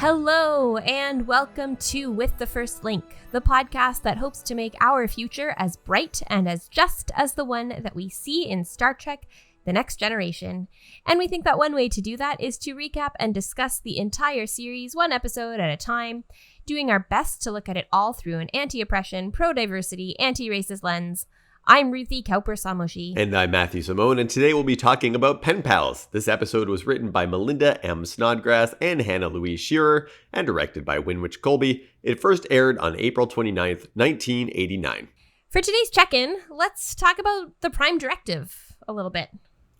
Hello, and welcome to With the First Link, the podcast that hopes to make our future as bright and as just as the one that we see in Star Trek: The Next Generation. And we think that one way to do that is to recap and discuss the entire series one episode at a time, doing our best to look at it all through an anti-oppression, pro-diversity, anti-racist lens. I'm Ruthie Kauper-Samoshi. And I'm Matthew Simone, and today we'll be talking about pen pals. This episode was written by Melinda M. Snodgrass and Hannah Louise Shearer, and directed by Winwich Colby. It first aired on April 29th, 1989. For today's check-in, let's talk about the Prime Directive a little bit.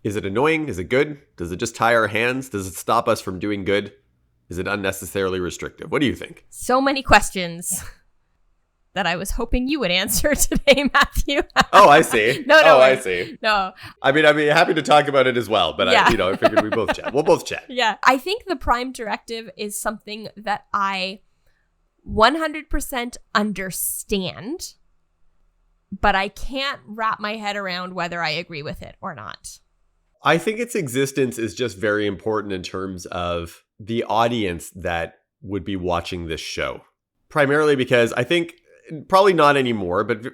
Is it annoying? Is it good? Does it just tie our hands? Does it stop us from doing good? Is it unnecessarily restrictive? What do you think? So many questions that I was hoping you would answer today, Matthew. Oh, I see. No, I see. No. I mean, I'd be happy to talk about it as well, but yeah. I figured we both chat. We'll both chat. Yeah. I think the Prime Directive is something that I 100% understand, but I can't wrap my head around whether I agree with it or not. I think its existence is just very important in terms of the audience that would be watching this show. Primarily because I think, probably not anymore, but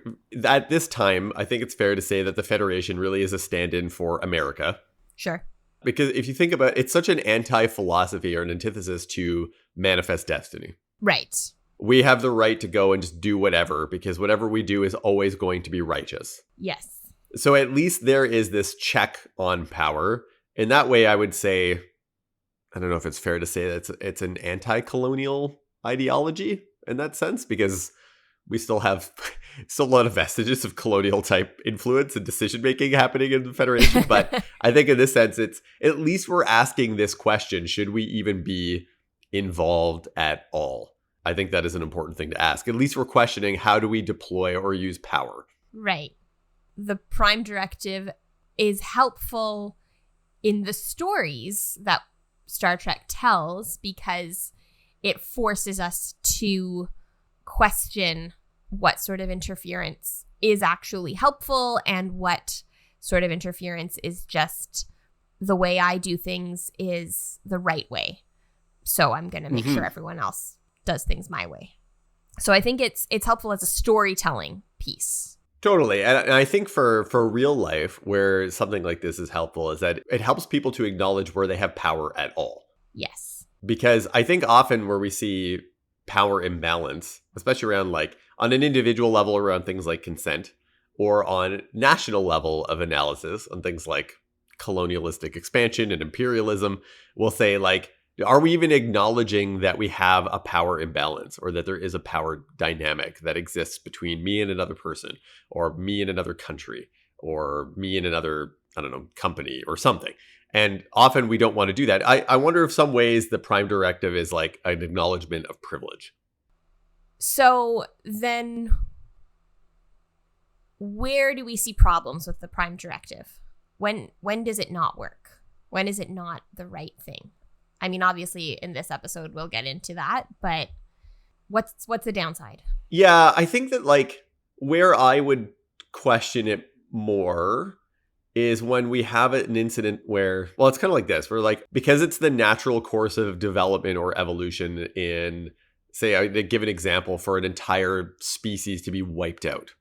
at this time, I think it's fair to say that the Federation really is a stand-in for America. Sure. Because if you think about it, it's such an anti-philosophy or an antithesis to manifest destiny. Right. We have the right to go and just do whatever, because whatever we do is always going to be righteous. Yes. So at least there is this check on power. In that way, I would say, I don't know if it's fair to say that it's an anti-colonial ideology in that sense, because we still have a lot of vestiges of colonial type influence and decision making happening in the Federation. But I think in this sense, it's at least we're asking this question: should we even be involved at all? I think that is an important thing to ask. At least we're questioning, how do we deploy or use power? Right. The Prime Directive is helpful in the stories that Star Trek tells because it forces us to question what sort of interference is actually helpful and what sort of interference is just the way I do things is the right way. So I'm going to make sure everyone else does things my way. So I think it's helpful as a storytelling piece. Totally. And I think for real life, where something like this is helpful, is that it helps people to acknowledge where they have power at all. Yes. Because I think often where we see power imbalance, especially around like on an individual level around things like consent, or on national level of analysis on things like colonialistic expansion and imperialism, we'll say like, are we even acknowledging that we have a power imbalance, or that there is a power dynamic that exists between me and another person, or me and another country, or me and another, I don't know, company or something? And often we don't want to do that. I wonder if some ways the Prime Directive is like an acknowledgement of privilege. So then where do we see problems with the Prime Directive? When does it not work? When is it not the right thing? I mean, obviously in this episode we'll get into that, but what's the downside? Yeah, I think that like where I would question it more is when we have an incident where, well, it's kind of like this. We're like, because it's the natural course of development or evolution in, say, I give an example, for an entire species to be wiped out,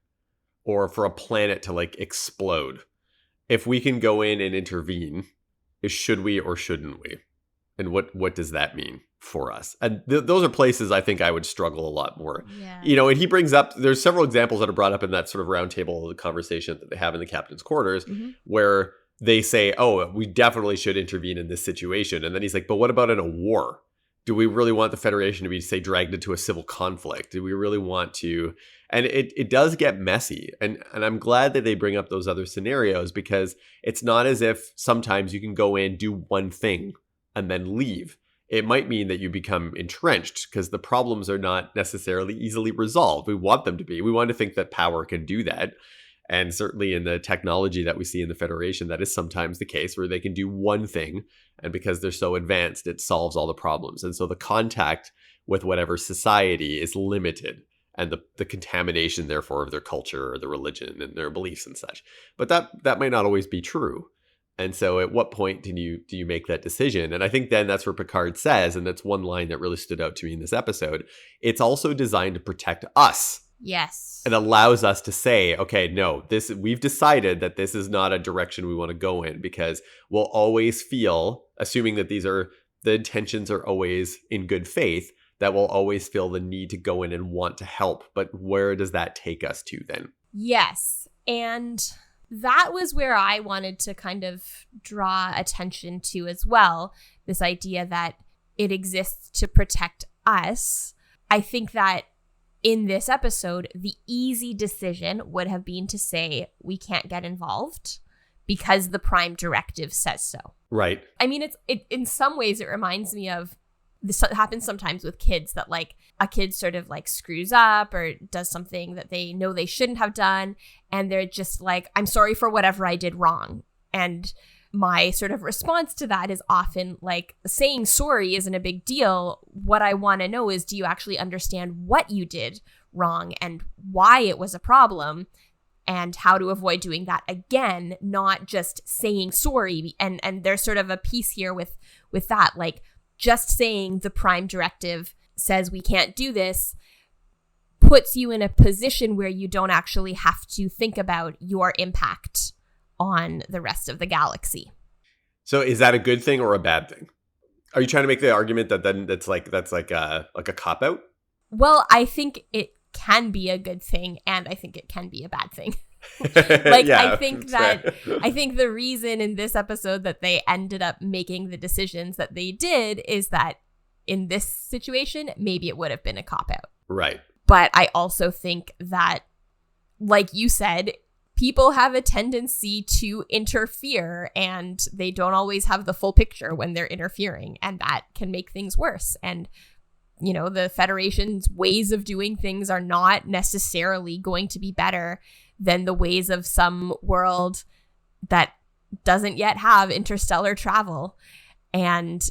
or for a planet to like explode. If we can go in and intervene, should we or shouldn't we? And what does that mean for us? And those are places I think I would struggle a lot more. Yeah. You know, and he brings up, there's several examples that are brought up in that sort of roundtable conversation that they have in the captain's quarters, where they say, oh, we definitely should intervene in this situation. And then he's like, but what about in a war? Do we really want the Federation to be, say, dragged into a civil conflict? Do we really want to? And it does get messy. And I'm glad that they bring up those other scenarios, because it's not as if sometimes you can go in, do one thing, and then leave. It might mean that you become entrenched because the problems are not necessarily easily resolved. We want them to be. We want to think that power can do that. And certainly in the technology that we see in the Federation, that is sometimes the case, where they can do one thing, and because they're so advanced, it solves all the problems. And so the contact with whatever society is limited, and the contamination, therefore, of their culture or their religion and their beliefs and such. But that might not always be true. And so at what point do you make that decision? And I think then that's where Picard says, and that's one line that really stood out to me in this episode, it's also designed to protect us. Yes. It allows us to say, okay, no, we've decided that this is not a direction we want to go in, because we'll always feel, assuming that the intentions are always in good faith, that we'll always feel the need to go in and want to help. But where does that take us to then? Yes. And that was where I wanted to kind of draw attention to as well. This idea that it exists to protect us. I think that in this episode, the easy decision would have been to say we can't get involved because the Prime Directive says so. Right. I mean, it in some ways, it reminds me of, this happens sometimes with kids, that like a kid sort of like screws up or does something that they know they shouldn't have done. And they're just like, I'm sorry for whatever I did wrong. And my sort of response to that is often like, saying sorry isn't a big deal. What I want to know is, do you actually understand what you did wrong and why it was a problem and how to avoid doing that again, not just saying sorry. And there's sort of a piece here with that, like, just saying the Prime Directive says we can't do this puts you in a position where you don't actually have to think about your impact on the rest of the galaxy. So is that a good thing or a bad thing? Are you trying to make the argument that then that's like a cop-out? Well, I think it can be a good thing, and I think it can be a bad thing. Like, yeah, I think the reason in this episode that they ended up making the decisions that they did is that in this situation, maybe it would have been a cop-out. Right. But I also think that, like you said, people have a tendency to interfere, and they don't always have the full picture when they're interfering, and that can make things worse. And, you know, the Federation's ways of doing things are not necessarily going to be better than the ways of some world that doesn't yet have interstellar travel. And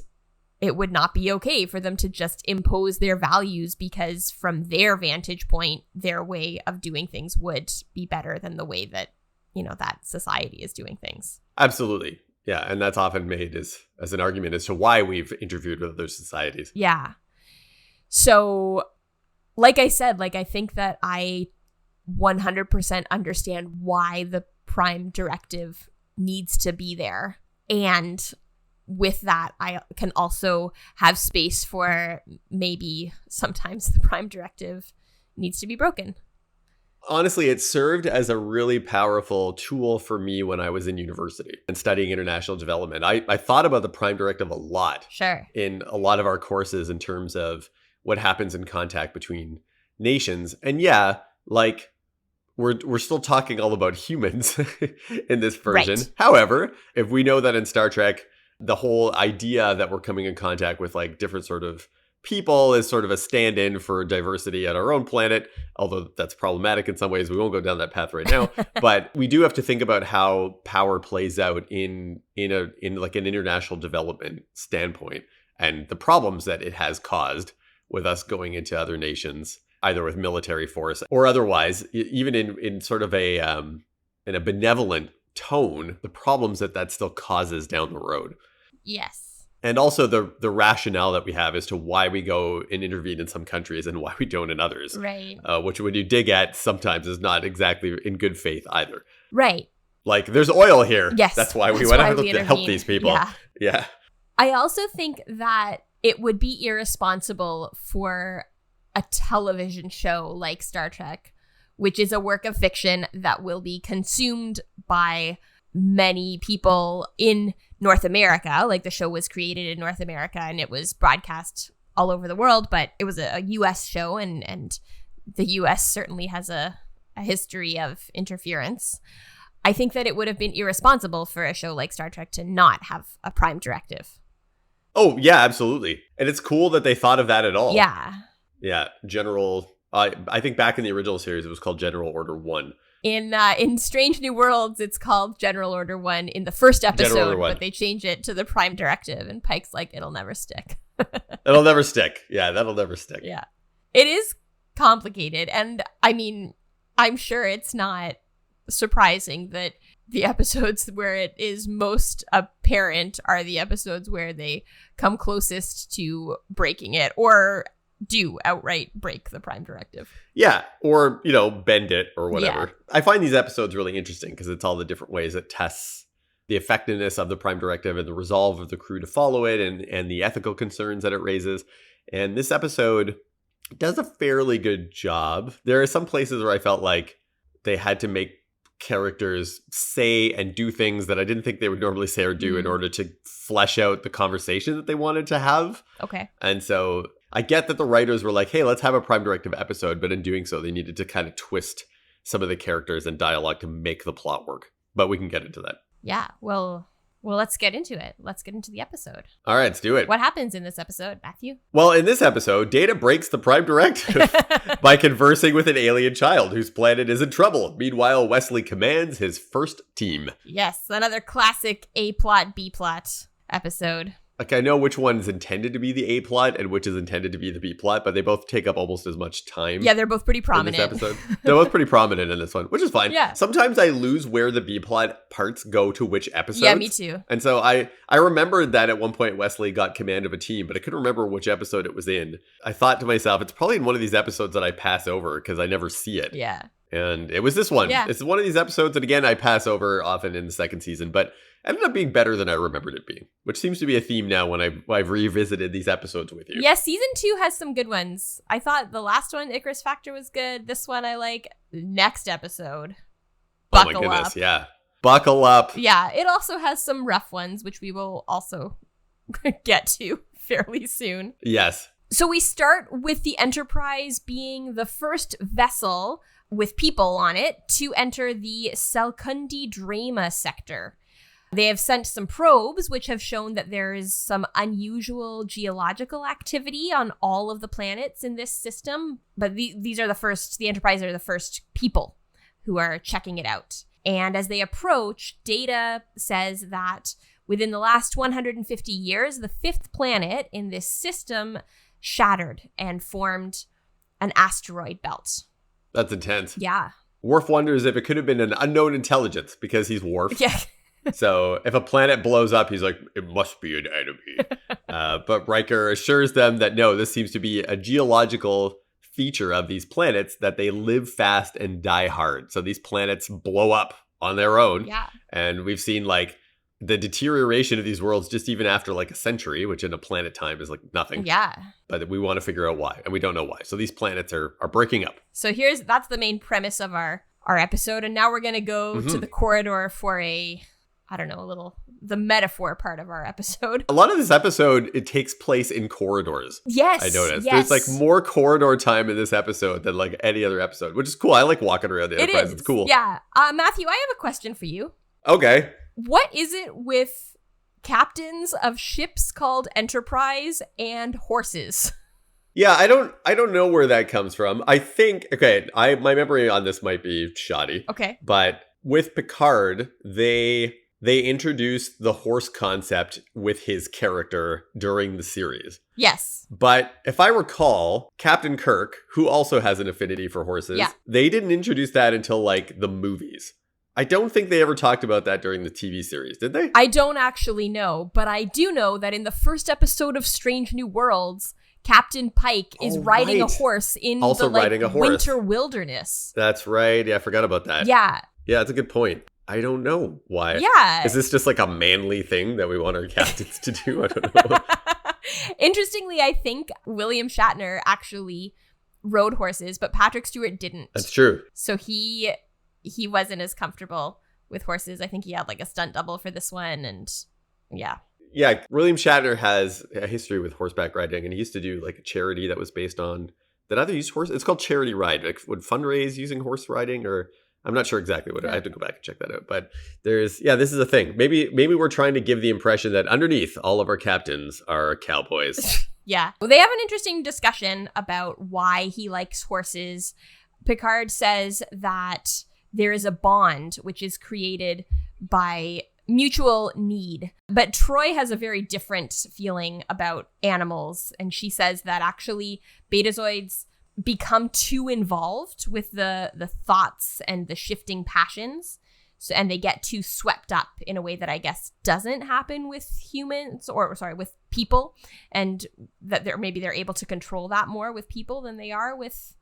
it would not be okay for them to just impose their values because from their vantage point, their way of doing things would be better than the way that, you know, that society is doing things. Absolutely. Yeah. And that's often made as an argument as to why we've interviewed with other societies. Yeah. So, like I said, like, I think that I 100% understand why the Prime Directive needs to be there. And with that, I can also have space for maybe sometimes the Prime Directive needs to be broken. Honestly, it served as a really powerful tool for me when I was in university and studying international development. I thought about the Prime Directive a lot. Sure. In a lot of our courses in terms of what happens in contact between nations. And yeah, like, we're still talking all about humans in this version. Right. However, if we know that in Star Trek, the whole idea that we're coming in contact with like different sort of people is sort of a stand-in for diversity at our own planet, although that's problematic in some ways. We won't go down that path right now. But we do have to think about how power plays out in like an international development standpoint and the problems that it has caused with us going into other nations, either with military force or otherwise, even in sort of in a benevolent tone, the problems that still causes down the road. Yes. And also the rationale that we have as to why we go and intervene in some countries and why we don't in others. Right. Which when you dig at sometimes is not exactly in good faith either. Right. Like, there's oil here. Yes. That's why we went out to help these people. Yeah. I also think that it would be irresponsible for a television show like Star Trek, which is a work of fiction that will be consumed by many people in North America. Like, the show was created in North America and it was broadcast all over the world, but it was a US show, and the US certainly has a history of interference. I think that it would have been irresponsible for a show like Star Trek to not have a Prime Directive. Oh, yeah, absolutely. And it's cool that they thought of that at all. Yeah. Yeah. General, I think back in the original series, it was called General Order 1. In Strange New Worlds, it's called General Order 1 in the first episode, but they change it to the Prime Directive, and Pike's like, it'll never stick. It'll never stick. Yeah, that'll never stick. Yeah. It is complicated, and I mean, I'm sure it's not surprising that the episodes where it is most apparent are the episodes where they come closest to breaking it or do outright break the Prime Directive. Yeah, or, bend it or whatever. Yeah. I find these episodes really interesting because it's all the different ways it tests the effectiveness of the Prime Directive and the resolve of the crew to follow it and the ethical concerns that it raises. And this episode does a fairly good job. There are some places where I felt like they had to make characters say and do things that I didn't think they would normally say or do in order to flesh out the conversation that they wanted to have. Okay. And so I get that the writers were like, hey, let's have a Prime Directive episode. But in doing so, they needed to kind of twist some of the characters and dialogue to make the plot work. But we can get into that. Yeah. Well, let's get into it. Let's get into the episode. All right, let's do it. What happens in this episode, Matthew? Well, in this episode, Data breaks the Prime Directive by conversing with an alien child whose planet is in trouble. Meanwhile, Wesley commands his first team. Yes, another classic A-plot, B-plot episode. Like, I know which one is intended to be the A plot and which is intended to be the B plot, but they both take up almost as much time. Yeah, they're both pretty prominent. In this episode. They're both pretty prominent in this one, which is fine. Yeah. Sometimes I lose where the B plot parts go to which episode. Yeah, me too. And so I remembered that at one point Wesley got command of a team, but I couldn't remember which episode it was in. I thought to myself, it's probably in one of these episodes that I pass over because I never see it. Yeah. And it was this one. Yeah. It's one of these episodes that, again, I pass over often in the second season, but ended up being better than I remembered it being, which seems to be a theme now when I've revisited these episodes with you. Yeah, season 2 has some good ones. I thought the last one, Icarus Factor, was good. This one I like. Next episode, buckle oh my goodness, up. Yeah. Buckle up. Yeah, it also has some rough ones, which we will also get to fairly soon. Yes. So we start with the Enterprise being the first vessel with people on it to enter the Selkundi Drama sector. They have sent some probes, which have shown that there is some unusual geological activity on all of the planets in this system. But these are the Enterprise are the first people who are checking it out. And as they approach, Data says that within the last 150 years, the fifth planet in this system shattered and formed an asteroid belt. That's intense. Yeah. Worf wonders if it could have been an unknown intelligence because he's Worf. Yeah. So if a planet blows up, he's like, it must be an enemy. But Riker assures them that no, this seems to be a geological feature of these planets, that they live fast and die hard. So these planets blow up on their own. Yeah. And we've seen like the deterioration of these worlds just even after like a century, which in a planet time is like nothing. Yeah. But we want to figure out why, and we don't know why. So these planets are breaking up. So that's the main premise of our episode. And now we're going to go to the corridor for the metaphor part of our episode. A lot of this episode, it takes place in corridors. Yes. I noticed. Yes. There's like more corridor time in this episode than like any other episode, which is cool. I like walking around the Enterprise. It's cool. Yeah. Matthew, I have a question for you. Okay. What is it with captains of ships called Enterprise and horses? Yeah, I don't know where that comes from. I think, my memory on this might be shoddy. Okay. But with Picard, they introduced the horse concept with his character during the series. Yes. But if I recall, Captain Kirk, who also has an affinity for horses, they didn't introduce that until like the movies. I don't think they ever talked about that during the TV series, did they? I don't actually know, but I do know that in the first episode of Strange New Worlds, Captain Pike is riding a horse in the winter wilderness. That's right. Yeah, I forgot about that. Yeah. Yeah, that's a good point. I don't know why. Yeah. Is this just like a manly thing that we want our captains to do? I don't know. Interestingly, I think William Shatner actually rode horses, but Patrick Stewart didn't. That's true. So he wasn't as comfortable with horses. I think he had like a stunt double for this one, and yeah. Yeah, William Shatner has a history with horseback riding, and he used to do like a charity that was based on that either used horse. It's called Charity Ride. Like, would fundraise using horse riding, or I'm not sure exactly what. I have to go back and check that out. But this is a thing. Maybe we're trying to give the impression that underneath all of our captains are cowboys. Yeah, well, they have an interesting discussion about why he likes horses. Picard says that there is a bond which is created by mutual need. But Troy has a very different feeling about animals. And she says that actually Betazoids become too involved with the thoughts and the shifting passions. So, and they get too swept up in a way that I guess doesn't happen with humans, with people, and that maybe they're able to control that more with people than they are with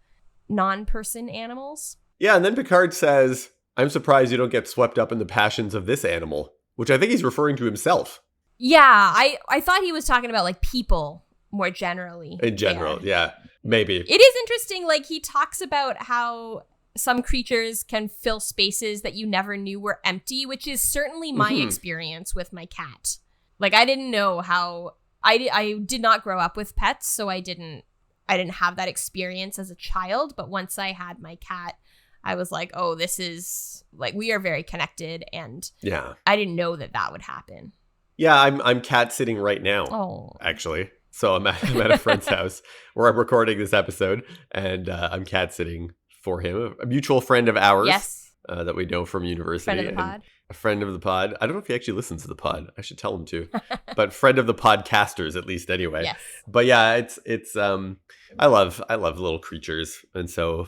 non-person animals. Yeah, and then Picard says, "I'm surprised you don't get swept up in the passions of this animal," which I think he's referring to himself. Yeah, I thought he was talking about like people more generally. In general, yeah, maybe. It is interesting, like he talks about how some creatures can fill spaces that you never knew were empty, which is certainly my experience with my cat. Like I didn't know how I did not grow up with pets, so I didn't have that experience as a child, but once I had my cat, I was like, oh, this is like we are very connected, and yeah, I didn't know that would happen. Yeah, I'm cat sitting right now, actually. So I'm at a friend's house where I'm recording this episode, and I'm cat sitting for him, a mutual friend of ours. Yes. That we know from university. Friend of the pod. A friend of the pod. I don't know if he actually listens to the pod. I should tell him to. But friend of the podcasters, at least, anyway. Yes. But yeah, it's I love little creatures, and so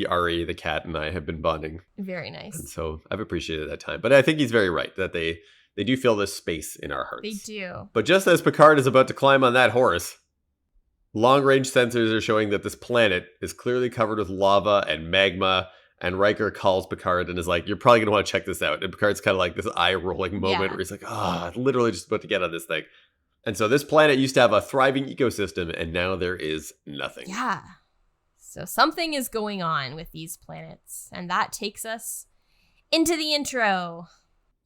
Ari, the cat, and I have been bonding. Very nice. And so I've appreciated that time. But I think he's very right that they do fill this space in our hearts. They do. But just as Picard is about to climb on that horse, long-range sensors are showing that this planet is clearly covered with lava and magma, and Riker calls Picard and is like, "You're probably going to want to check this out." And Picard's kind of like this eye-rolling moment where he's like, literally just about to get on this thing. And so this planet used to have a thriving ecosystem, and now there is nothing. Yeah. So something is going on with these planets, and that takes us into the intro.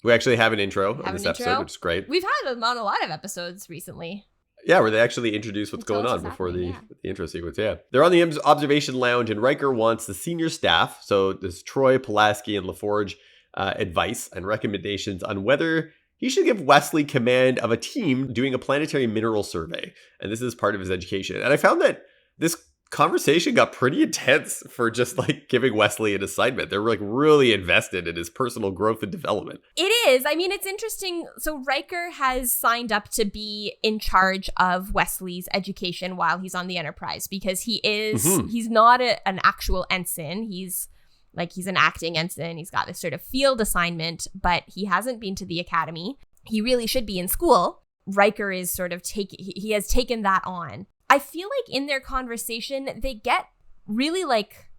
We actually have an intro of this episode, which is great. We've had them on a lot of episodes recently. Yeah, where they actually introduce what's going on before the intro sequence. Yeah. They're on the observation lounge, and Riker wants the senior staff, so there's Troy, Pulaski, and LaForge, advice and recommendations on whether he should give Wesley command of a team doing a planetary mineral survey. And this is part of his education. And I found that this conversation got pretty intense for just like giving Wesley an assignment. They're like really invested in his personal growth and development. It is. I mean, it's interesting. So Riker has signed up to be in charge of Wesley's education while he's on the Enterprise, because he is, he's not an actual ensign. He's an acting ensign. He's got this sort of field assignment, but he hasn't been to the academy. He really should be in school. Riker is sort of he has taken that on. I feel like in their conversation, they get really like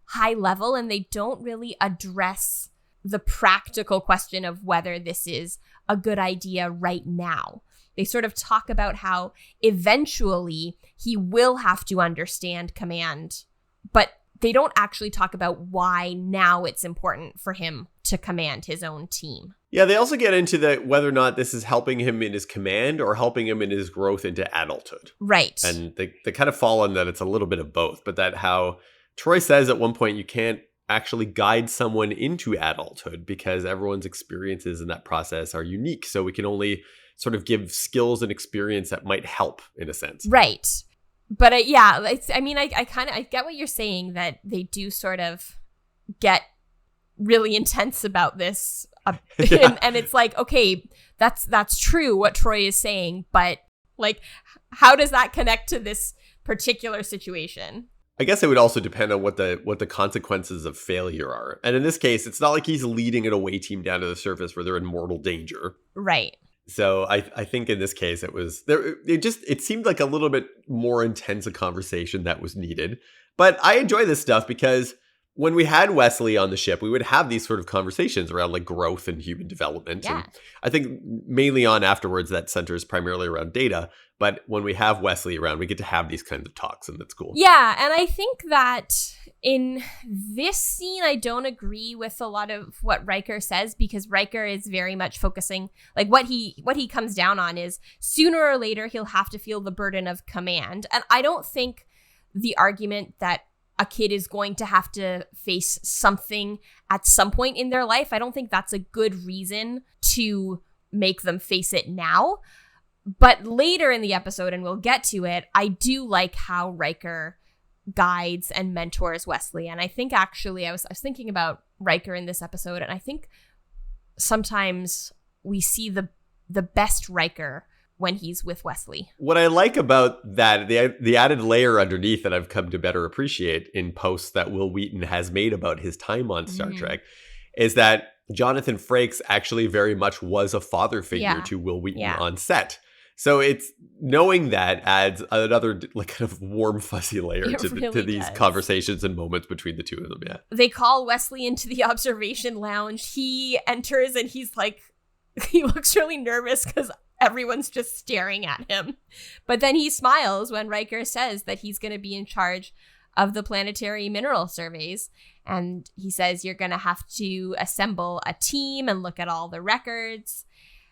high level, and they don't really address the practical question of whether this is a good idea right now. They sort of talk about how eventually he will have to understand command, but they don't actually talk about why now it's important for him to command his own team. Yeah, they also get into whether or not this is helping him in his command or helping him in his growth into adulthood. Right. And they kind of fall on that it's a little bit of both, but that how Troy says at one point you can't actually guide someone into adulthood because everyone's experiences in that process are unique. So we can only sort of give skills and experience that might help in a sense. Right. But I get what you're saying, that they do sort of get really intense about this. And it's like, okay, that's true what Troy is saying, but like, how does that connect to this particular situation? I guess it would also depend on what the consequences of failure are. And in this case, it's not like he's leading an away team down to the surface where they're in mortal danger. Right. So I think in this case it was there. It seemed like a little bit more intense a conversation that was needed. But I enjoy this stuff because when we had Wesley on the ship, we would have these sort of conversations around like growth and human development. Yeah. And I think mainly on afterwards that centers primarily around data. But when we have Wesley around, we get to have these kinds of talks, and that's cool. Yeah, and I think that in this scene, I don't agree with a lot of what Riker says, because Riker is very much focusing, like what he comes down on is sooner or later he'll have to feel the burden of command. And I don't think the argument that a kid is going to have to face something at some point in their life, I don't think that's a good reason to make them face it now. But later in the episode, and we'll get to it, I do like how Riker guides and mentors Wesley. And I think actually I was thinking about Riker in this episode, and I think sometimes we see the best Riker when he's with Wesley. What I like about that, the added layer underneath that I've come to better appreciate in posts that Will Wheaton has made about his time on Star Trek, is that Jonathan Frakes actually very much was a father figure to Will Wheaton on set. So it's knowing that adds another like kind of warm, fuzzy layer to these conversations and moments between the two of them. Yeah. They call Wesley into the observation lounge. He enters and he's like, he looks really nervous because everyone's just staring at him. But then he smiles when Riker says that he's going to be in charge of the planetary mineral surveys. And he says, you're going to have to assemble a team and look at all the records.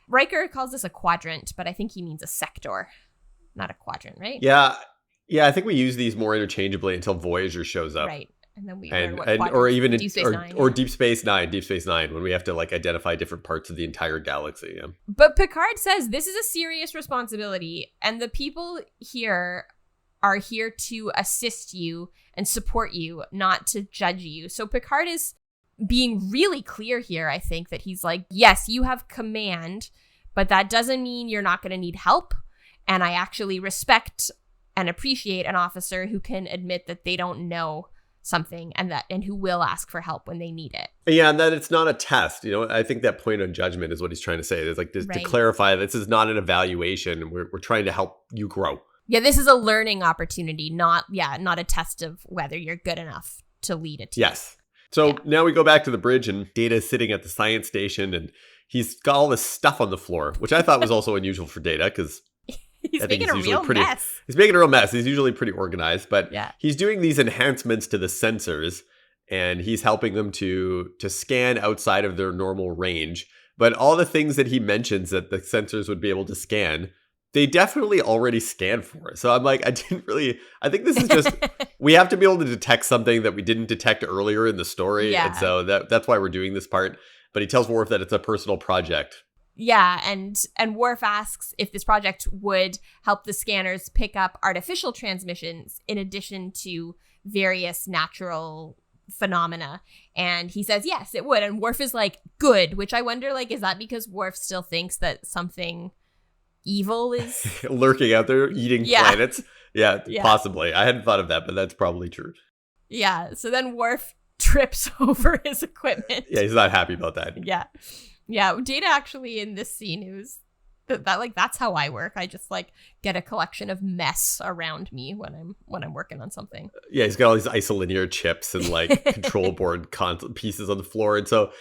Riker calls this a quadrant, but I think he means a sector, not a quadrant, right? Yeah. Yeah, I think we use these more interchangeably until Voyager shows up. Right. And then we or even Deep Space Nine. Or Deep Space Nine, when we have to like identify different parts of the entire galaxy. Yeah. But Picard says this is a serious responsibility, and the people here are here to assist you and support you, not to judge you. So Picard is being really clear here, I think, that he's like, yes, you have command, but that doesn't mean you're not going to need help. And I actually respect and appreciate an officer who can admit that they don't know something and who will ask for help when they need it. Yeah, and that it's not a test. You know, I think that point on judgment is what he's trying to say. It's like to clarify, this is not an evaluation. We're trying to help you grow. Yeah, this is a learning opportunity, not a test of whether you're good enough to lead a team. Yes. So now we go back to the bridge, and Data is sitting at the science station, and he's got all this stuff on the floor, which I thought was also unusual for Data, because he's making a real mess. He's making a real mess. He's usually pretty organized, but he's doing these enhancements to the sensors, and he's helping them to scan outside of their normal range. But all the things that he mentions that the sensors would be able to scan, they definitely already scanned for. So I'm like, I think this is just, we have to be able to detect something that we didn't detect earlier in the story. Yeah. And so that's why we're doing this part. But he tells Worf that it's a personal project. Yeah, and Worf asks if this project would help the scanners pick up artificial transmissions in addition to various natural phenomena. And he says, yes, it would. And Worf is like, good, which I wonder, like, is that because Worf still thinks that something evil is lurking out there eating planets? Yeah, possibly. I hadn't thought of that, but that's probably true. Yeah, so then Worf trips over his equipment. Yeah, he's not happy about that. Yeah, Data actually in this scene, it was that like that's how I work. I just like get a collection of mess around me when I'm working on something. Yeah, he's got all these isolinear chips and like control board pieces on the floor, and so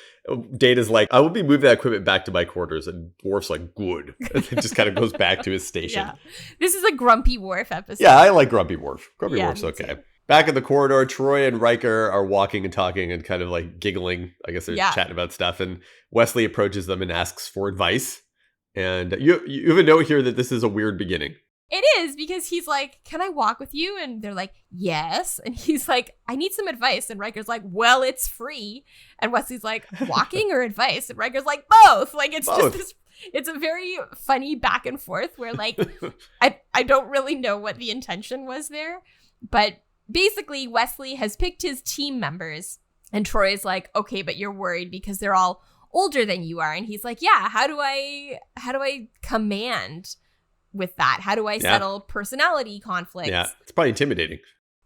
Data's like, I will be moving that equipment back to my quarters, and Worf's like, good. And it just kind of goes back to his station. Yeah, this is a Grumpy Worf episode. Yeah, I like Grumpy Worf. Worf's okay. Too. Back in the corridor, Troy and Riker are walking and talking and kind of like giggling. I guess they're chatting about stuff. And Wesley approaches them and asks for advice. And you have a note here that this is a weird beginning. It is, because he's like, can I walk with you? And they're like, yes. And he's like, I need some advice. And Riker's like, well, it's free. And Wesley's like, walking or advice? And Riker's like, both. Like, it's both. Just this, it's a very funny back and forth where like, I don't really know what the intention was there. But basically, Wesley has picked his team members, and Troy's like, okay, but you're worried because they're all older than you are. And he's like, yeah, how do I command with that? How do I settle personality conflicts? Yeah, it's probably intimidating.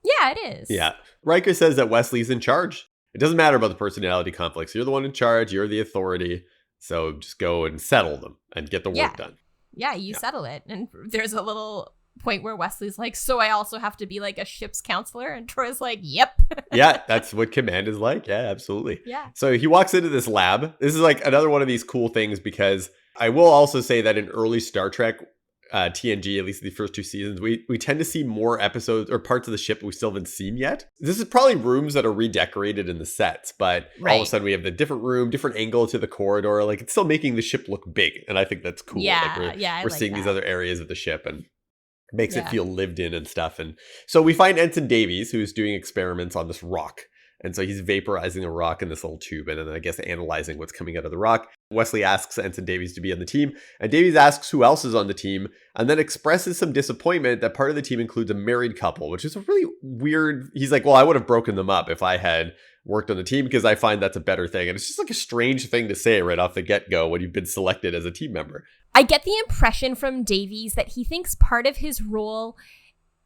Yeah, it is. Yeah. Riker says that Wesley's in charge. It doesn't matter about the personality conflicts. You're the one in charge. You're the authority. So just go and settle them and get the work done. Yeah, you settle it. And there's a little point where Wesley's like, so I also have to be like a ship's counselor? And Troy's like, yep. Yeah, that's what command is like. Yeah, absolutely. Yeah. So he walks into this lab. This is like another one of these cool things, because I will also say that in early Star Trek, TNG, at least the first 2 seasons, we tend to see more episodes or parts of the ship we still haven't seen yet. This is probably rooms that are redecorated in the sets, but all of a sudden we have the different room, different angle to the corridor. Like, it's still making the ship look big. And I think that's cool. Yeah, like we're seeing these other areas of the ship, and makes it feel lived in and stuff. And so we find Ensign Davies, who's doing experiments on this rock. And so he's vaporizing a rock in this little tube, and then I guess analyzing what's coming out of the rock. Wesley asks Ensign Davies to be on the team, and Davies asks who else is on the team, and then expresses some disappointment that part of the team includes a married couple, which is a really weird. He's like, well, I would have broken them up if I had worked on the team, because I find that's a better thing. And it's just like a strange thing to say right off the get-go when you've been selected as a team member. I get the impression from Davies that he thinks part of his role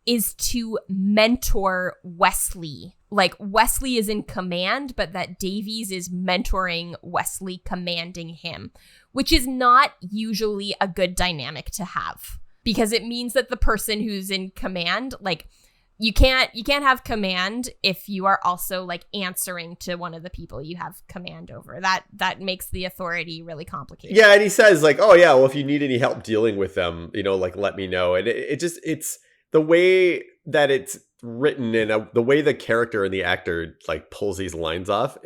is to mentor Wesley. Like, Wesley is in command, but that Davies is mentoring Wesley, commanding him, which is not usually a good dynamic to have, because it means that the person who's in command, like, you can't have command if you are also like answering to one of the people you have command over. That makes the authority really complicated. Yeah, and he says like, oh yeah, well, if you need any help dealing with them, like let me know. And it's the way that it's written and the way the character and the actor like pulls these lines off.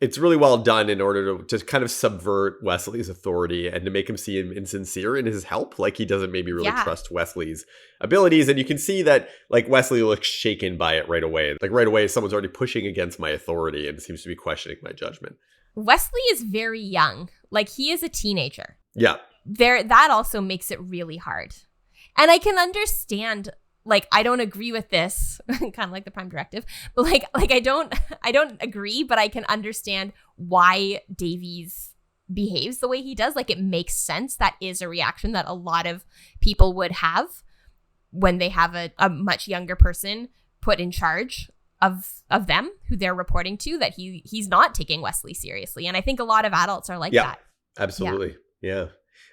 It's really well done in order to kind of subvert Wesley's authority and to make him seem insincere in his help. Like he doesn't maybe really trust Wesley's abilities. And you can see that like Wesley looks shaken by it right away. Like right away, someone's already pushing against my authority and seems to be questioning my judgment. Wesley is very young. Like he is a teenager. Yeah. That also makes it really hard. And I can understand, like, I don't agree with this, kind of like the Prime Directive, but like I don't agree, but I can understand why Davies behaves the way he does. Like, it makes sense. That is a reaction that a lot of people would have when they have a much younger person put in charge of them, who they're reporting to, that he's not taking Wesley seriously. And I think a lot of adults are like that. Absolutely. Yeah.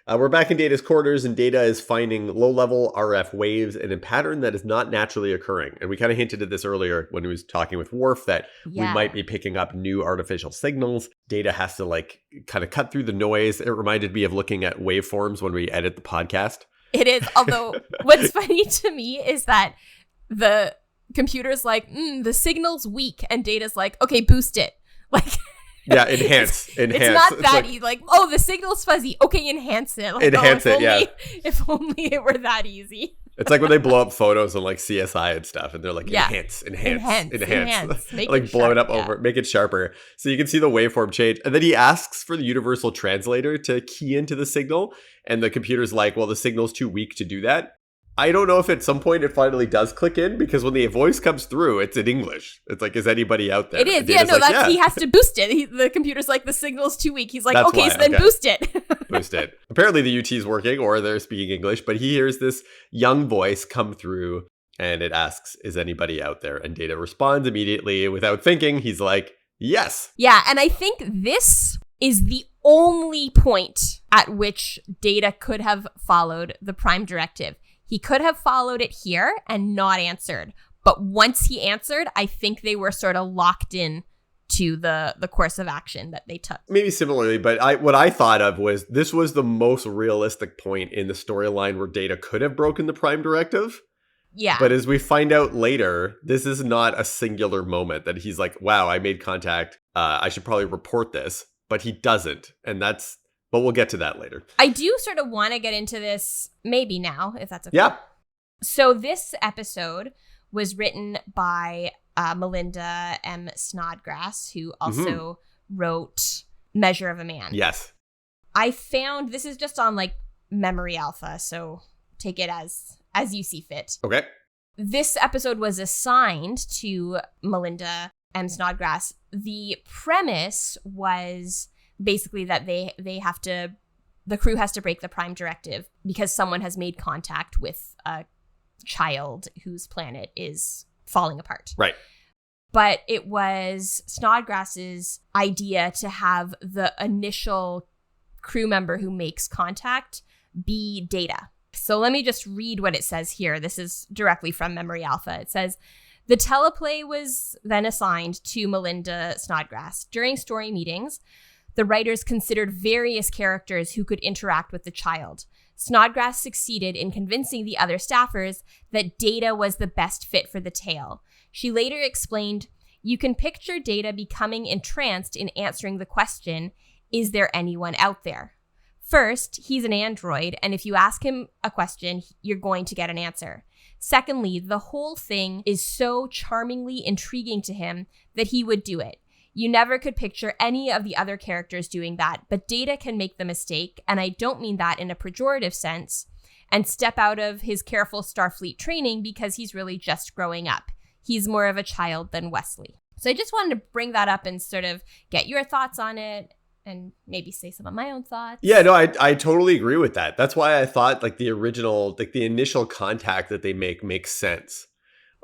We're back in Data's quarters, and Data is finding low-level RF waves in a pattern that is not naturally occurring. And we kind of hinted at this earlier when he was talking with Worf, that we might be picking up new artificial signals. Data has to like kind of cut through the noise. It reminded me of looking at waveforms when we edit the podcast. It is. Although what's funny to me is that the computer's like, the signal's weak, and Data's like, okay, boost it. Like... Yeah, enhance. It's not that easy. Like, oh, the signal's fuzzy. Okay, enhance it. Like, enhance it, yeah. If only it were that easy. It's like when they blow up photos on like CSI and stuff, and they're like, enhance. Like blow it up over, make it sharper. So you can see the waveform change. And then he asks for the universal translator to key into the signal. And the computer's like, well, the signal's too weak to do that. I don't know if at some point it finally does click in, because when the voice comes through, it's in English. It's like, is anybody out there? It is. Yeah, no, like, he has to boost it. The computer's like, the signal's too weak. He's like, then boost it. Boost it. Apparently the UT's working, or they're speaking English, but he hears this young voice come through and it asks, is anybody out there? And Data responds immediately without thinking. He's like, yes. Yeah, and I think this is the only point at which Data could have followed the Prime Directive. He could have followed it here and not answered. But once he answered, I think they were sort of locked in to the course of action that they took. Maybe similarly, but what I thought of was this was the most realistic point in the storyline where Data could have broken the Prime Directive. Yeah. But as we find out later, this is not a singular moment that he's like, wow, I made contact. I should probably report this. But he doesn't. But we'll get to that later. I do sort of want to get into this maybe now, if that's okay. Yeah. So this episode was written by Melinda M. Snodgrass, who also wrote Measure of a Man. Yes. I found, this is just on like Memory Alpha, so take it as you see fit. Okay. This episode was assigned to Melinda M. Snodgrass. The premise was basically that the crew has to break the Prime Directive because someone has made contact with a child whose planet is falling apart. Right. But it was Snodgrass's idea to have the initial crew member who makes contact be Data. So let me just read what it says here. This is directly from Memory Alpha. It says, the teleplay was then assigned to Melinda Snodgrass. During story meetings, the writers considered various characters who could interact with the child. Snodgrass succeeded in convincing the other staffers that Data was the best fit for the tale. She later explained, you can picture Data becoming entranced in answering the question, is there anyone out there? First, he's an android, and if you ask him a question, you're going to get an answer. Secondly, the whole thing is so charmingly intriguing to him that he would do it. You never could picture any of the other characters doing that, but Data can make the mistake, and I don't mean that in a pejorative sense, and step out of his careful Starfleet training because he's really just growing up. He's more of a child than Wesley. So I just wanted to bring that up and sort of get your thoughts on it and maybe say some of my own thoughts. Yeah, no, I totally agree with that. That's why I thought like the original, like the initial contact that they make makes sense.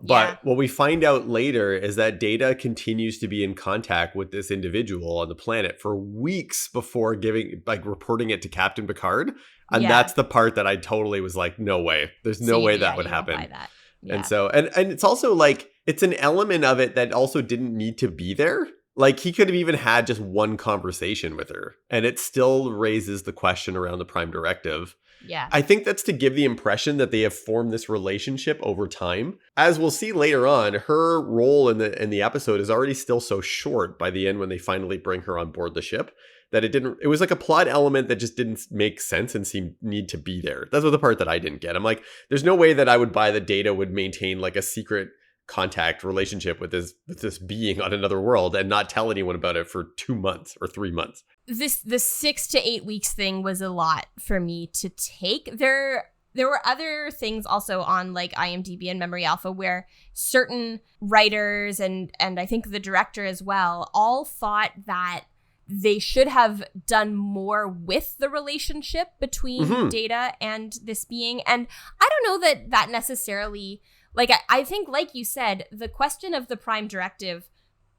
But what we find out later is that Data continues to be in contact with this individual on the planet for weeks before reporting it to Captain Picard. And that's the part that I totally was like, no way. There's no way that would happen. Buy that. Yeah. And so, and it's also like, it's an element of it that also didn't need to be there. Like he could have even had just one conversation with her and it still raises the question around the Prime Directive. Yeah. I think that's to give the impression that they have formed this relationship over time. As we'll see later on, her role in the episode is already still so short by the end when they finally bring her on board the ship that it was like a plot element that just didn't make sense and need to be there. That's what the part that I didn't get. I'm like, there's no way that I would buy that Data would maintain like a secret contact relationship with this being on another world and not tell anyone about it for 2 months or 3 months. The 6 to 8 weeks thing was a lot for me to take. There were other things also on like IMDb and Memory Alpha where certain writers and I think the director as well all thought that they should have done more with the relationship between Data and this being. And I don't know that necessarily, like, I think, like you said, the question of the Prime Directive,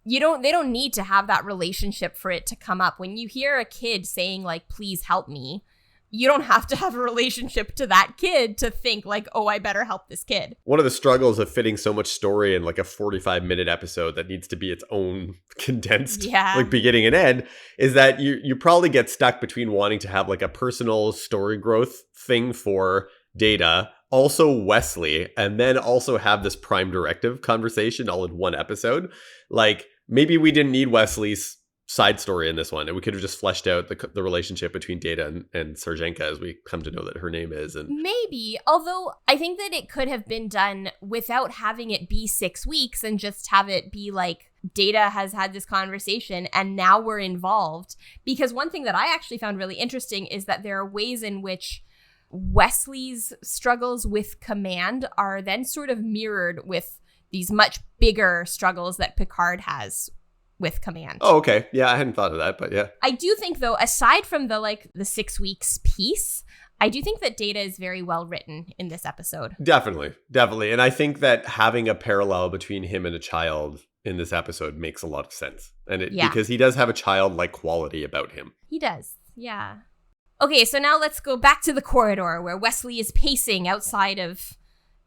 they don't need to have that relationship for it to come up. When you hear a kid saying, like, please help me, you don't have to have a relationship to that kid to think like, oh, I better help this kid. One of the struggles of fitting so much story in like a 45-minute episode that needs to be its own condensed like beginning and end is that you probably get stuck between wanting to have like a personal story growth thing for Data, also Wesley, and then also have this Prime Directive conversation all in one episode. Like maybe we didn't need Wesley's side story in this one, and we could have just fleshed out the relationship between Data and Sarjenka, as we come to know that her name is. And maybe, although I think that it could have been done without having it be 6 weeks and just have it be like Data has had this conversation and now we're involved. Because one thing that I actually found really interesting is that there are ways in which Wesley's struggles with command are then sort of mirrored with these much bigger struggles that Picard has with command. Oh, okay. Yeah, I hadn't thought of that, but yeah. I do think, though, aside from the 6 weeks piece, I do think that Data is very well written in this episode. Definitely. And I think that having a parallel between him and a child in this episode makes a lot of sense. And because he does have a childlike quality about him. He does. Yeah. Okay, so now let's go back to the corridor where Wesley is pacing outside of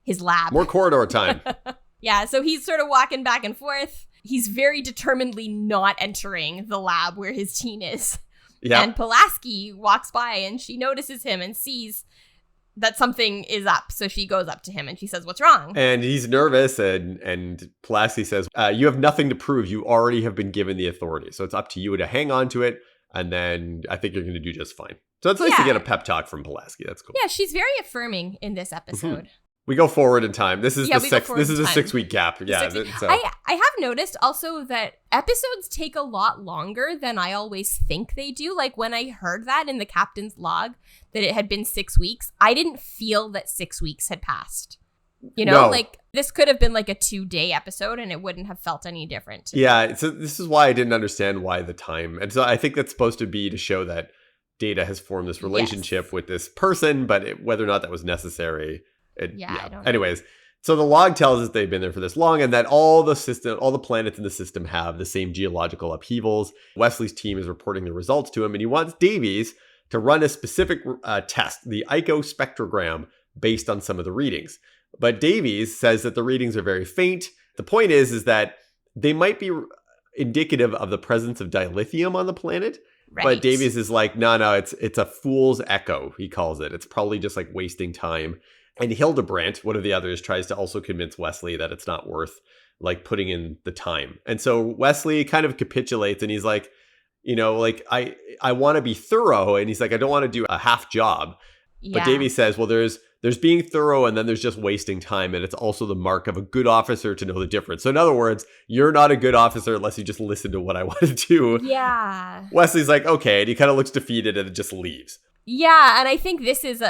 his lab. More corridor time. Yeah, so he's sort of walking back and forth. He's very determinedly not entering the lab where his teen is. Yeah. And Pulaski walks by and she notices him and sees that something is up. So she goes up to him and she says, "What's wrong?" And he's nervous and Pulaski says, "You have nothing to prove. You already have been given the authority. So it's up to you to hang on to it. And then I think you're going to do just fine." So it's nice to get a pep talk from Pulaski. That's cool. Yeah, she's very affirming in this episode. Mm-hmm. We go forward in time. This is a 6-week gap. Yeah. So. I have noticed also that episodes take a lot longer than I always think they do. Like when I heard that in the captain's log that it had been 6 weeks, I didn't feel that 6 weeks had passed. Like this could have been like a 2-day episode and it wouldn't have felt any different. Yeah. So this is why I didn't understand why the time. And so I think that's supposed to be to show that Data has formed this relationship with this person, but whether or not that was necessary. I don't know. Anyways, so the log tells us they've been there for this long and that all the planets in the system have the same geological upheavals. Wesley's team is reporting the results to him and he wants Davies to run a specific test, the icospectrogram, based on some of the readings. But Davies says that the readings are very faint. The point is that they might be indicative of the presence of dilithium on the planet. Right. But Davies is like, no, it's a fool's echo, he calls it. It's probably just like wasting time. And Hildebrandt, one of the others, tries to also convince Wesley that it's not worth like putting in the time. And so Wesley kind of capitulates and he's like, I want to be thorough. And he's like, I don't want to do a half job. Yeah. But Davies says, well, there's being thorough and then there's just wasting time. And it's also the mark of a good officer to know the difference. So in other words, you're not a good officer unless you just listen to what I want to do. Yeah. Wesley's like, okay. And he kind of looks defeated and just leaves. Yeah. And I think this is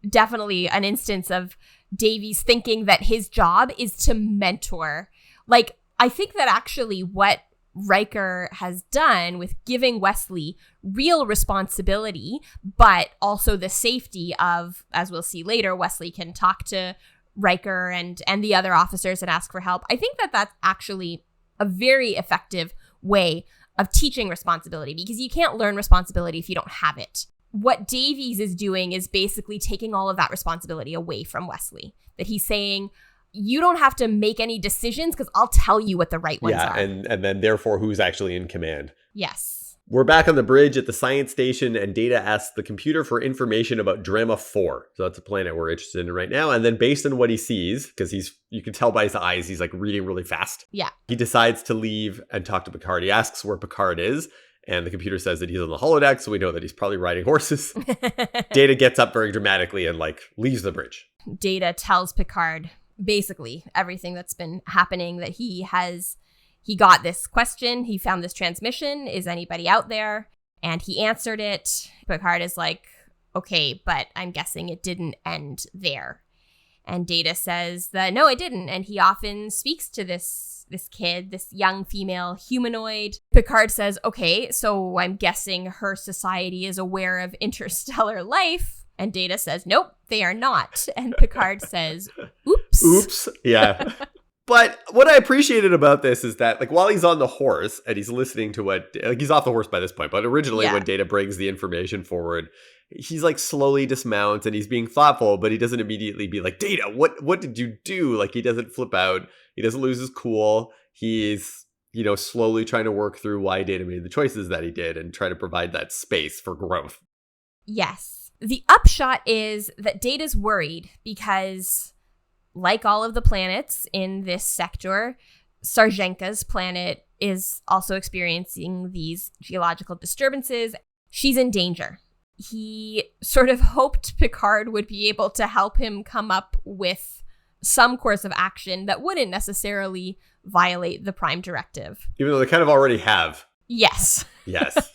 definitely an instance of Davies thinking that his job is to mentor. Like, I think that actually what Riker has done with giving Wesley real responsibility, but also the safety of, as we'll see later, Wesley can talk to Riker and the other officers and ask for help. I think that that's actually a very effective way of teaching responsibility, because you can't learn responsibility if you don't have it. What Davies is doing is basically taking all of that responsibility away from Wesley. That he's saying, you don't have to make any decisions because I'll tell you what the right ones are. And then therefore who's actually in command. Yes. We're back on the bridge at the science station, and Data asks the computer for information about Drema 4. So that's a planet we're interested in right now. And then based on what he sees, because you can tell by his eyes, he's like reading really fast. Yeah. He decides to leave and talk to Picard. He asks where Picard is, and the computer says that he's on the holodeck, so we know that he's probably riding horses. Data gets up very dramatically and leaves the bridge. Data tells Picard basically everything that's been happening, that he got this question, he found this transmission, is anybody out there? And he answered it. Picard is like, okay, but I'm guessing it didn't end there. And Data says that no, it didn't. And he often speaks to this kid, this young female humanoid. Picard says, okay, so I'm guessing her society is aware of interstellar life. And Data says, nope, they are not. And Picard says, oops. Oops. Yeah. But what I appreciated about this is that, while he's on the horse and he's listening to he's off the horse by this point, but originally when Data brings the information forward, he's slowly dismounts and he's being thoughtful, but he doesn't immediately be like, Data, what did you do? He doesn't flip out. He doesn't lose his cool. He's, slowly trying to work through why Data made the choices that he did and try to provide that space for growth. Yes. The upshot is that Data's worried because, like all of the planets in this sector, Sarjenka's planet is also experiencing these geological disturbances. She's in danger. He sort of hoped Picard would be able to help him come up with some course of action that wouldn't necessarily violate the Prime Directive. Even though they kind of already have. Yes. Yes.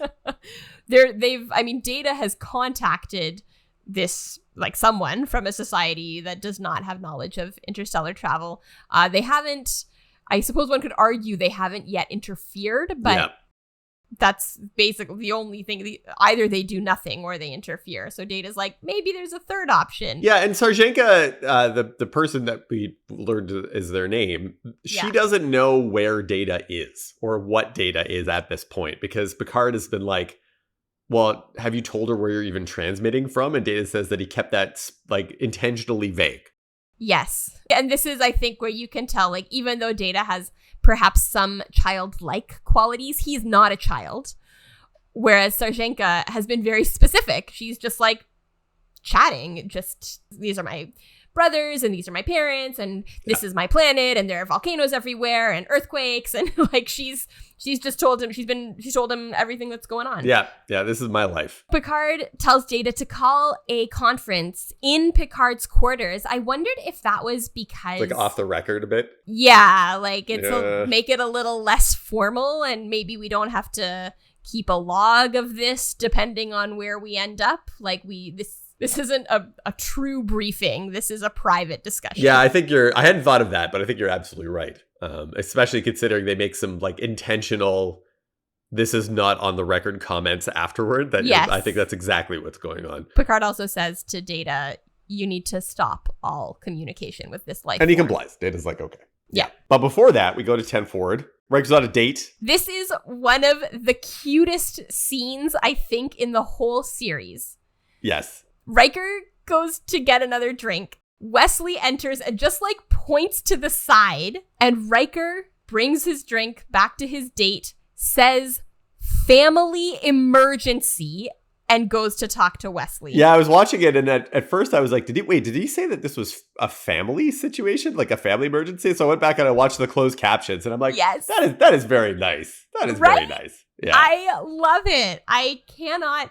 Data has contacted this, someone from a society that does not have knowledge of interstellar travel. They haven't, I suppose one could argue they haven't yet interfered, but that's basically the only thing. Either they do nothing or they interfere. So Data's like, maybe there's a third option. Yeah, and Sarjenka, the person that we learned is their name, she doesn't know where Data is or what Data is at this point, because Picard has been like, well, have you told her where you're even transmitting from? And Data says that he kept that intentionally vague. Yes. And this is, I think, where you can tell, even though Data has perhaps some childlike qualities, he's not a child. Whereas Sarjenka has been very specific. She's just chatting. Just, these are my brothers and these are my parents and this is my planet and there are volcanoes everywhere and earthquakes. And she's just told him, she's told him everything that's going on. Yeah. This is my life. Picard tells Data to call a conference in Picard's quarters. I wondered if that was because off the record a bit. Yeah, make it a little less formal, and maybe we don't have to keep a log of this depending on where we end up. This isn't a true briefing. This is a private discussion. Yeah, I hadn't thought of that, but I think you're absolutely right. Especially considering they make some intentional, this is not on the record comments afterward. I think that's exactly what's going on. Picard also says to Data, you need to stop all communication with this life. And he complies. Data's like, okay. Yeah. But before that, we go to 10 forward. Riker's on a date. This is one of the cutest scenes, I think, in the whole series. Yes. Riker goes to get another drink. Wesley enters and just points to the side, and Riker brings his drink back to his date, says family emergency, and goes to talk to Wesley. Yeah, I was watching it, and at first I was like, did he say that this was a family situation, a family emergency? So I went back and I watched the closed captions, and I'm like, yes, that is very nice. That is very nice. Yeah. I love it. I cannot,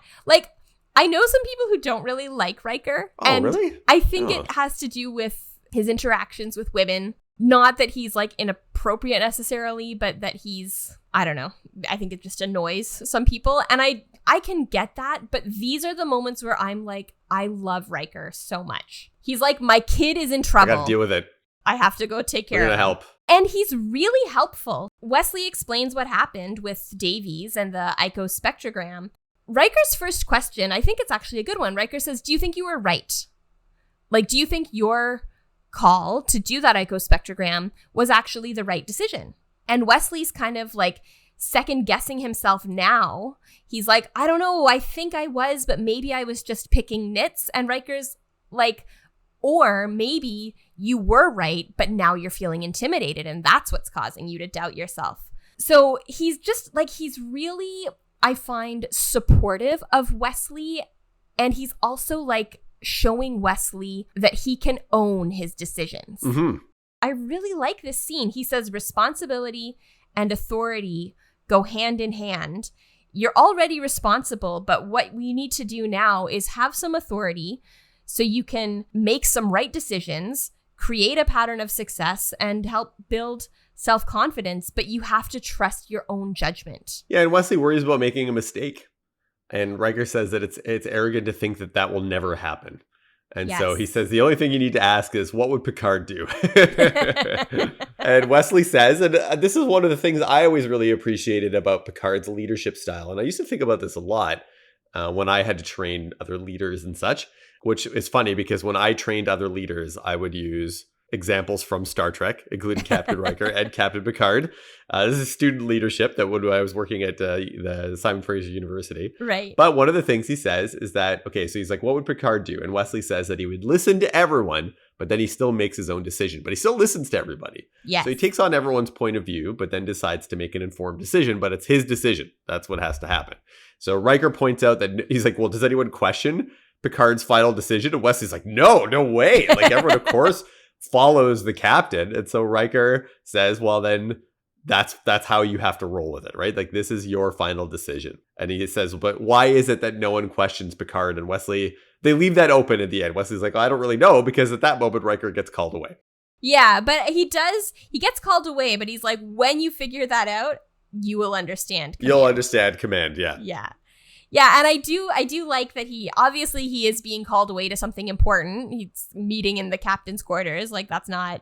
I know some people who don't really like Riker. Oh, and really? I think it has to do with his interactions with women. Not that he's inappropriate necessarily, but that he's, I don't know. I think it just annoys some people. And I can get that. But these are the moments where I'm like, I love Riker so much. He's like, my kid is in trouble. I got to deal with it. I have to go take care We're of gonna him. help. And he's really helpful. Wesley explains what happened with Davies and the icospectrogram. Riker's first question, I think it's actually a good one. Riker says, do you think you were right? Like, do you think your call to do that icospectrogram was actually the right decision? And Wesley's kind of like second guessing himself now. He's like, I don't know, I think I was, but maybe I was just picking nits. And Riker's like, or maybe you were right, but now you're feeling intimidated and that's what's causing you to doubt yourself. So he's just like, he's really, I find, supportive of Wesley. And he's also like showing Wesley that he can own his decisions. Mm-hmm. I really like this scene. He says responsibility and authority go hand in hand. You're already responsible, but what we need to do now is have some authority so you can make some right decisions, create a pattern of success, and help build self-confidence, but you have to trust your own judgment. Yeah, and Wesley worries about making a mistake. And Riker says that it's arrogant to think that that will never happen. And so he says, the only thing you need to ask is, what would Picard do? And Wesley says, and this is one of the things I always really appreciated about Picard's leadership style. And I used to think about this a lot when I had to train other leaders and such, which is funny because when I trained other leaders, I would use examples from Star Trek, including Captain Riker and Captain Picard. This is student leadership that when I was working at the Simon Fraser University. Right. But one of the things he says is that, okay, so he's like, what would Picard do? And Wesley says that he would listen to everyone, but then he still makes his own decision. But he still listens to everybody. Yes. So he takes on everyone's point of view, but then decides to make an informed decision. But it's his decision. That's what has to happen. So Riker points out that he's like, well, does anyone question Picard's final decision? And Wesley's like, no way. Like everyone, of course, follows the captain. And so Riker says, well, then that's how you have to roll with it, right? Like this is your final decision. And he says, but why is it that no one questions Picard? And Wesley, they leave that open at the end. Wesley's like, I don't really know, because at that moment, Riker gets called away. Yeah, but he gets called away, but he's like, when you figure that out, you will understand command. You'll understand command, yeah. Yeah, and I do like that he is being called away to something important. He's meeting in the captain's quarters. Like that's not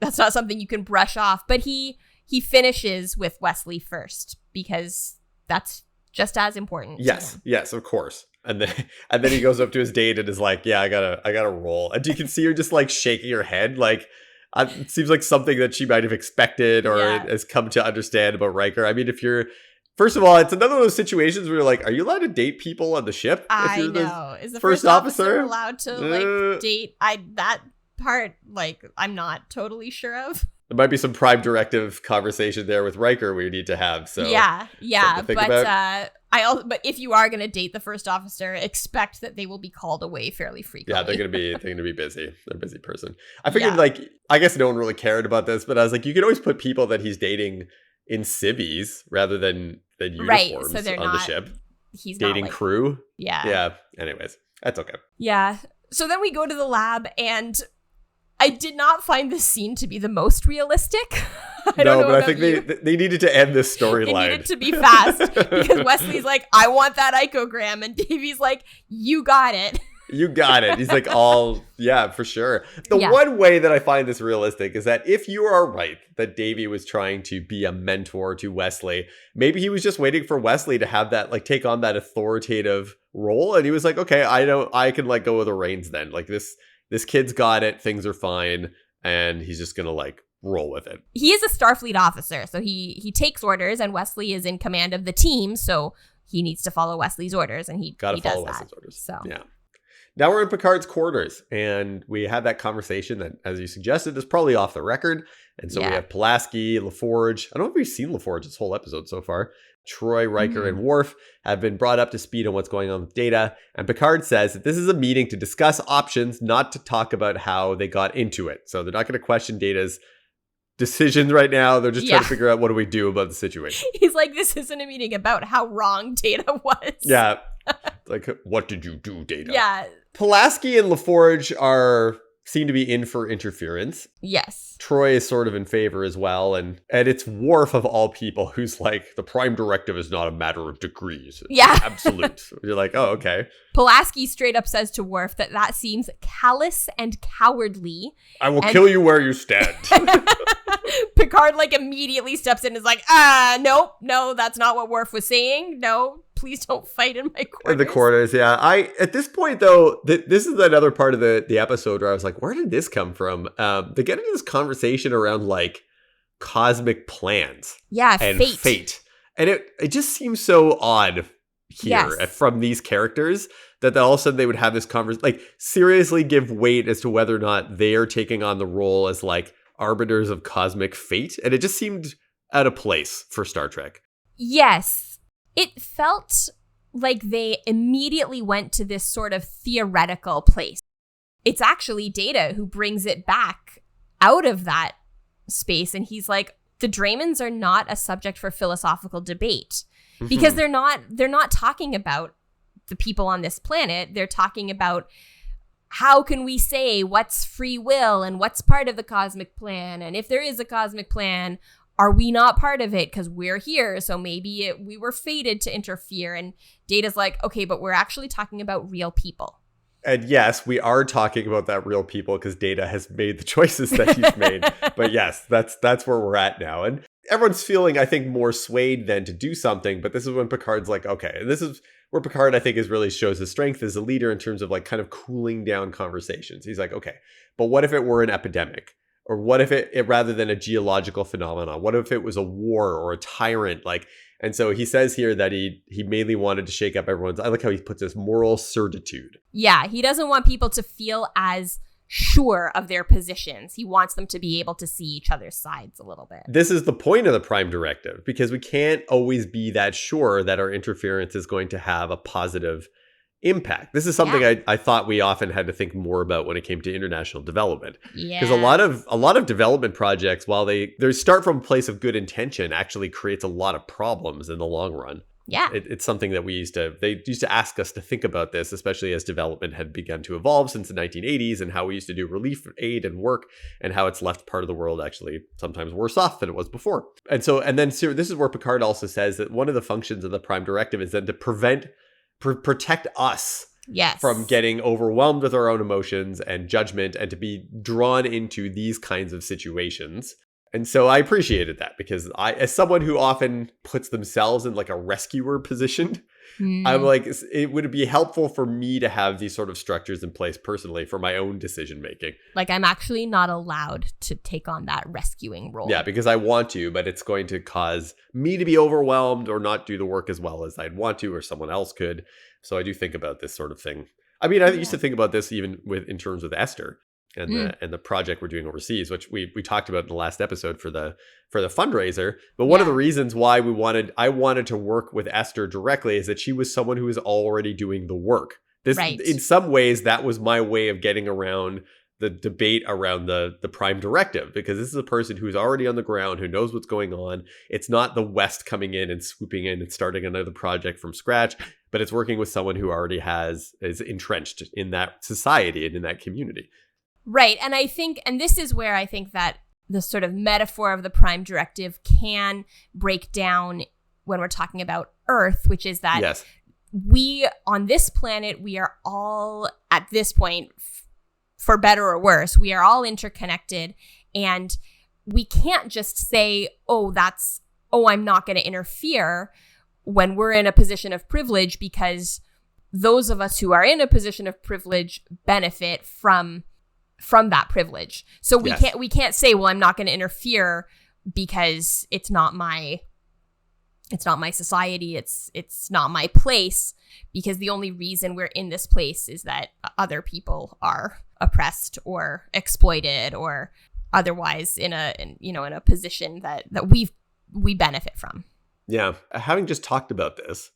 something you can brush off. But he finishes with Wesley first because that's just as important. Yes, of course. And then he goes up to his date and is like, yeah, I gotta roll. And you can see her just like shaking her head, like it seems like something that she might have expected or has come to understand about Riker. I mean, first of all, it's another of those situations where you're like, are you allowed to date people on the ship? I know. Is the first officer allowed to like date? That part, like, I'm not totally sure of. There might be some Prime Directive conversation there with Riker we need to have. So yeah. But if you are going to date the first officer, expect that they will be called away fairly frequently. Yeah, they're going to be busy. They're a busy person. I figured I guess no one really cared about this, but I was like, you can always put people that he's dating in civvies rather than uniforms, right, so they're on not, the ship. He's dating not like, crew. Yeah. Anyways, that's okay. Yeah. So then we go to the lab, and I did not find this scene to be the most realistic. I think they needed to end this storyline. It needed to be fast because Wesley's like, I want that icogram, and Davey's like, you got it. You got it. He's like, yeah, for sure. The one way that I find this realistic is that if you are right that Davey was trying to be a mentor to Wesley, maybe he was just waiting for Wesley to have that, like, take on that authoritative role. And he was like, okay, I can let go of the reins then. Like this kid's got it. Things are fine. And he's just going to like roll with it. He is a Starfleet officer. So he takes orders, and Wesley is in command of the team. So he needs to follow Wesley's orders, and he does Wesley's orders. So yeah. Now we're in Picard's quarters, and we had that conversation that, as you suggested, is probably off the record. And so we have Pulaski, LaForge. I don't know if we've seen LaForge this whole episode so far. Troy, Riker, and Worf have been brought up to speed on what's going on with Data. And Picard says that this is a meeting to discuss options, not to talk about how they got into it. So they're not going to question Data's decisions right now. They're just trying to figure out what do we do about the situation. He's like, this isn't a meeting about how wrong Data was. Yeah. Like, what did you do, Data? Yeah. Pulaski and LaForge seem to be in for interference. Yes. Troy is sort of in favor as well. And it's Worf of all people who's like, the Prime Directive is not a matter of degrees. It's absolute. You're like, oh, okay. Pulaski straight up says to Worf that seems callous and cowardly. I will kill you where you stand. Picard like immediately steps in and is like, no, that's not what Worf was saying. No, please don't fight in my quarters. In the quarters, yeah. At this point, though, this is another part of the episode where I was like, where did this come from? They get into this conversation around like cosmic plans. Yeah, and fate. And it just seems so odd here from these characters that all of a sudden they would have this conversation, like seriously give weight as to whether or not they are taking on the role as like arbiters of cosmic fate. And it just seemed out of place for Star Trek. Yes. It felt like they immediately went to this sort of theoretical place. It's actually Data who brings it back out of that space. And he's like, the Draymans are not a subject for philosophical debate because they're not talking about the people on this planet. They're talking about how can we say what's free will and what's part of the cosmic plan? And if there is a cosmic plan, are we not part of it because we're here? So maybe we were fated to interfere. And Data's like, okay, but we're actually talking about real people. And yes, we are talking about that real people because Data has made the choices that he's made. But yes, that's where we're at now. And everyone's feeling, I think, more swayed than to do something. But this is when Picard's like, okay, and this is where Picard, I think, really shows his strength as a leader in terms of like kind of cooling down conversations. He's like, okay, but what if it were an epidemic? Or what if it rather than a geological phenomenon? What if it was a war or a tyrant? Like, and so he says here that he mainly wanted to shake up everyone's, I like how he puts this, moral certitude. Yeah, he doesn't want people to feel as sure of their positions. He wants them to be able to see each other's sides a little bit. This is the point of the Prime Directive, because we can't always be that sure that our interference is going to have a positive impact. This is something I thought we often had to think more about when it came to international development. Yeah. Because a lot of development projects, while they start from a place of good intention, actually creates a lot of problems in the long run. Yeah. It's something that they used to ask us to think about this, especially as development had begun to evolve since the 1980s and how we used to do relief aid and work and how it's left part of the world actually sometimes worse off than it was before. And then this is where Picard also says that one of the functions of the Prime Directive is then to protect us from getting overwhelmed with our own emotions and judgment and to be drawn into these kinds of situations. And so I appreciated that because as someone who often puts themselves in like a rescuer position, I'm like, it would be helpful for me to have these sort of structures in place personally for my own decision making. Like I'm actually not allowed to take on that rescuing role. Yeah, because I want to, but it's going to cause me to be overwhelmed or not do the work as well as I'd want to or someone else could. So I do think about this sort of thing. I mean, I used to think about this even in terms of Esther and the project we're doing overseas, which we talked about in the last episode for the fundraiser. But one of the reasons why I wanted to work with Esther directly is that she was someone who was already doing the work. In some ways, that was my way of getting around the debate around the Prime Directive, because this is a person who's already on the ground, who knows what's going on. It's not the West coming in and swooping in and starting another project from scratch, but it's working with someone who already is entrenched in that society and in that community. Right. And I think, and this is where I think that the sort of metaphor of the Prime Directive can break down when we're talking about Earth, which is that we, on this planet, we are all, at this point, for better or worse, we are all interconnected, and we can't just say, I'm not going to interfere when we're in a position of privilege, because those of us who are in a position of privilege benefit from that privilege. So we can't say, well, I'm not going to interfere because it's not my society, it's not my place, because the only reason we're in this place is that other people are oppressed or exploited or otherwise in a position that we benefit from. Yeah. Having just talked about this,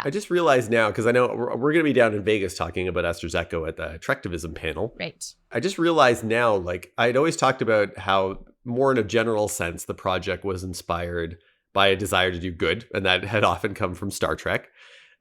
I just realized now, because I know we're going to be down in Vegas talking about Esther's Echo at the Trectivism panel. Right. I just realized now, like, I'd always talked about how, more in a general sense, the project was inspired by a desire to do good, and that had often come from Star Trek.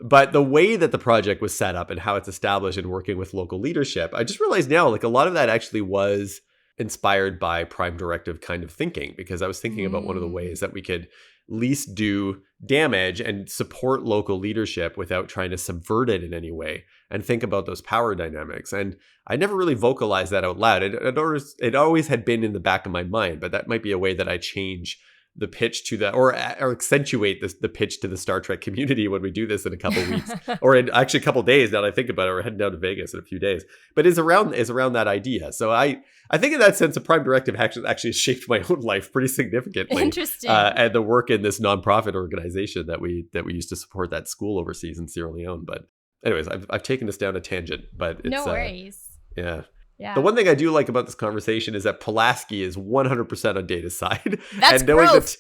But the way that the project was set up and how it's established and working with local leadership, I just realized now, like, a lot of that actually was inspired by Prime Directive kind of thinking, because I was thinking about one of the ways that we could least do damage and support local leadership without trying to subvert it in any way, and think about those power dynamics. And I never really vocalized that out loud. It always had been in the back of my mind, but that might be a way that I change the pitch to the, or accentuate the pitch to the Star Trek community when we do this in a couple of weeks, or in actually a couple of days now that I think about it. We're heading down to Vegas in a few days, but is around that idea. So I think in that sense, the Prime Directive actually shaped my own life pretty significantly. Interesting. And the work in this nonprofit organization that we used to support that school overseas in Sierra Leone. But anyways, I've taken us down a tangent, but it's, no worries. Yeah. Yeah. The one thing I do like about this conversation is that Pulaski is 100% on Data's side. That's growth.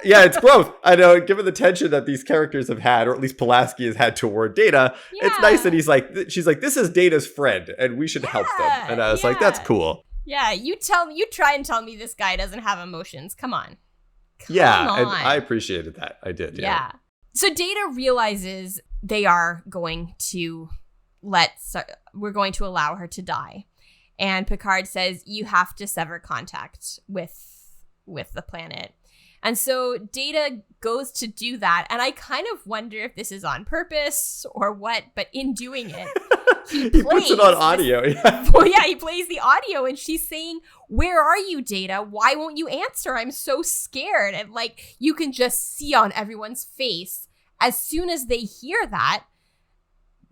Yeah, it's growth. I know, given the tension that these characters have had, or at least Pulaski has had toward Data, it's nice that she's like, this is Data's friend, and we should help them. And I was like, that's cool. Yeah, you try and tell me this guy doesn't have emotions. Come on. And I appreciated that. I did. Yeah. So Data realizes they are going to we're going to allow her to die. And Picard says, you have to sever contact with the planet. And so Data goes to do that. And I kind of wonder if this is on purpose or what, but in doing it, he puts it on audio. Well, yeah, he plays the audio and she's saying, where are you, Data? Why won't you answer? I'm so scared. And like, you can just see on everyone's face, as soon as they hear that,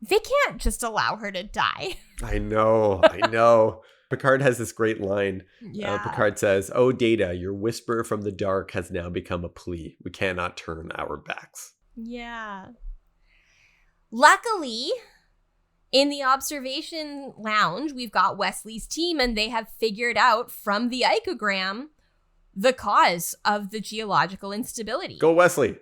they can't just allow her to die. I know. Picard has this great line. Yeah. Picard says, "Oh, Data, your whisper from the dark has now become a plea. We cannot turn our backs." Yeah. Luckily, in the observation lounge, we've got Wesley's team, and they have figured out from the icogram the cause of the geological instability. Go Wesley.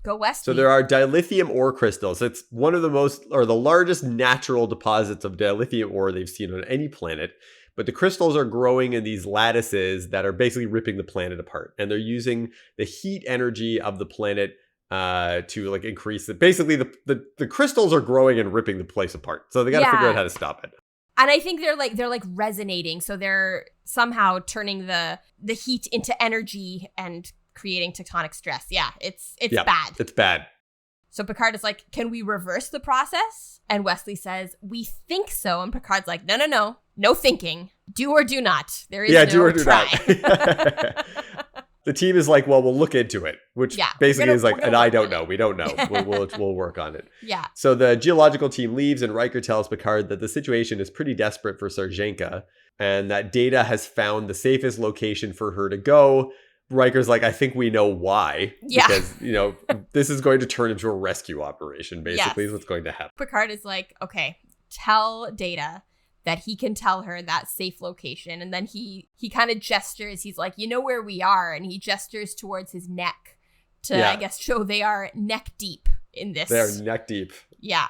Go Wesley. So there are dilithium ore crystals. It's one of the the largest natural deposits of dilithium ore they've seen on any planet. But the crystals are growing in these lattices that are basically ripping the planet apart. And they're using the heat energy of the planet to like increase it. Basically, the crystals are growing and ripping the place apart. So they got to figure out how to stop it. And I think they're like resonating. So they're somehow turning the heat into energy and creating tectonic stress. Yeah, it's bad. It's bad. So Picard is like, can we reverse the process? And Wesley says, we think so. And Picard's like, no thinking. Do or do not. There is no do or do try. Not. The team is like, well, we'll look into it, which basically is like, and I don't know. We don't know. We'll work on it. Yeah. So the geological team leaves, and Riker tells Picard that the situation is pretty desperate for Sarjenka, and that Data has found the safest location for her to go. Riker's like, I think we know why. Yeah. Because, this is going to turn into a rescue operation, basically, is what's going to happen. Picard is like, okay, tell Data that he can tell her that safe location. And then he kind of gestures. He's like, you know where we are. And he gestures towards his neck to, I guess, show they are neck deep in this. They are neck deep. Yeah.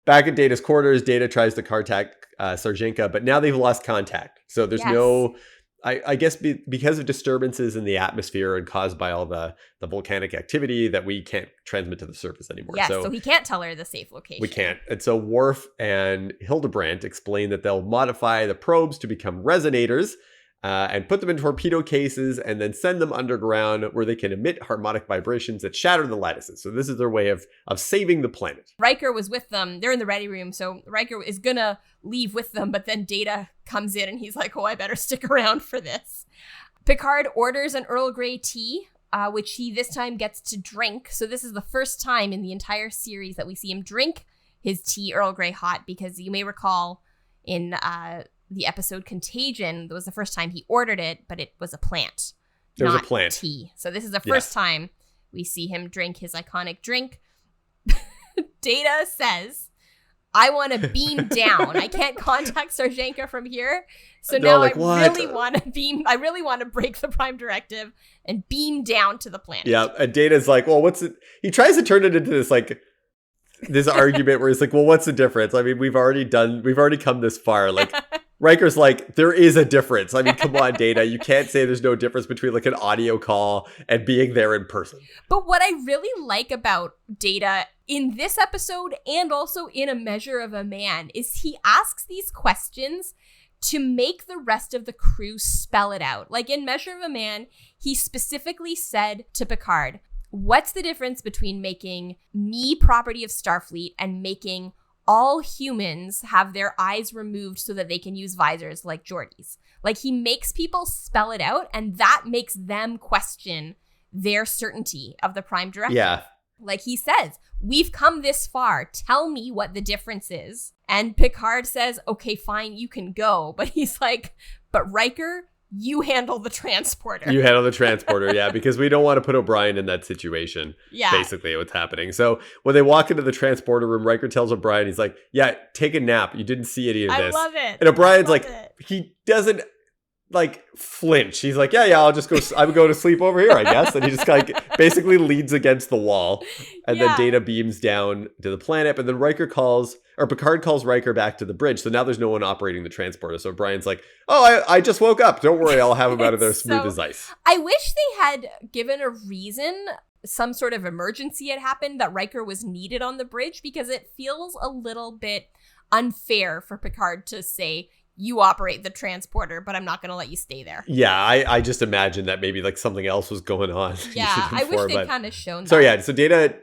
Back at Data's quarters, Data tries to contact Sarjenka, but now they've lost contact. So there's no... I guess because of disturbances in the atmosphere and caused by all the volcanic activity that we can't transmit to the surface anymore. Yes, so he can't tell her the safe location. We can't. And so Worf and Hildebrandt explain that they'll modify the probes to become resonators and put them in torpedo cases and then send them underground where they can emit harmonic vibrations that shatter the lattices. So this is their way of saving the planet. Riker was with them. They're in the ready room. So Riker is going to leave with them, but then Data comes in and he's like, oh, I better stick around for this. Picard orders an Earl Grey tea, which he this time gets to drink. So this is the first time in the entire series that we see him drink his tea Earl Grey hot, because you may recall in the episode Contagion, that was the first time he ordered it, but it was a plant. There was not a plant. Tea. So this is the first time we see him drink his iconic drink. Data says, I want to beam down. I can't contact Sarjenka from here. So now like, I really want to break the Prime Directive and beam down to the planet. Yeah, and Data's like, well, what's it? He tries to turn it into this argument where he's like, well, what's the difference? I mean, we've already come this far. Like, Riker's like, there is a difference. I mean, come on, Data. You can't say there's no difference between like an audio call and being there in person. But what I really like about Data in this episode and also in A Measure of a Man is he asks these questions to make the rest of the crew spell it out. Like in Measure of a Man, he specifically said to Picard, what's the difference between making me property of Starfleet and making all humans have their eyes removed so that they can use visors like Geordie's? Like, he makes people spell it out, and that makes them question their certainty of the Prime Directive. Yeah. Like he says, we've come this far. Tell me what the difference is. And Picard says, okay, fine, you can go. But he's like, but Riker, you handle the transporter. You handle the transporter, yeah, because we don't want to put O'Brien in that situation. Yeah. Basically what's happening. So when they walk into the transporter room, Riker tells O'Brien, he's like, yeah, take a nap. You didn't see any of this. I love it. And O'Brien's like, he doesn't like flinch. He's like, yeah, I'll just go. I would go to sleep over here, I guess. And he just like basically leans against the wall. And then Data beams down to the planet. But then Picard calls Riker back to the bridge. So now there's no one operating the transporter. So Brian's like, oh, I just woke up. Don't worry, I'll have him out of there smooth as ice. I wish they had given a reason, some sort of emergency had happened that Riker was needed on the bridge, because it feels a little bit unfair for Picard to say, you operate the transporter, but I'm not going to let you stay there. Yeah, I just imagine that maybe like something else was going on. Yeah, I wish they'd kind of shown that. So yeah, so Data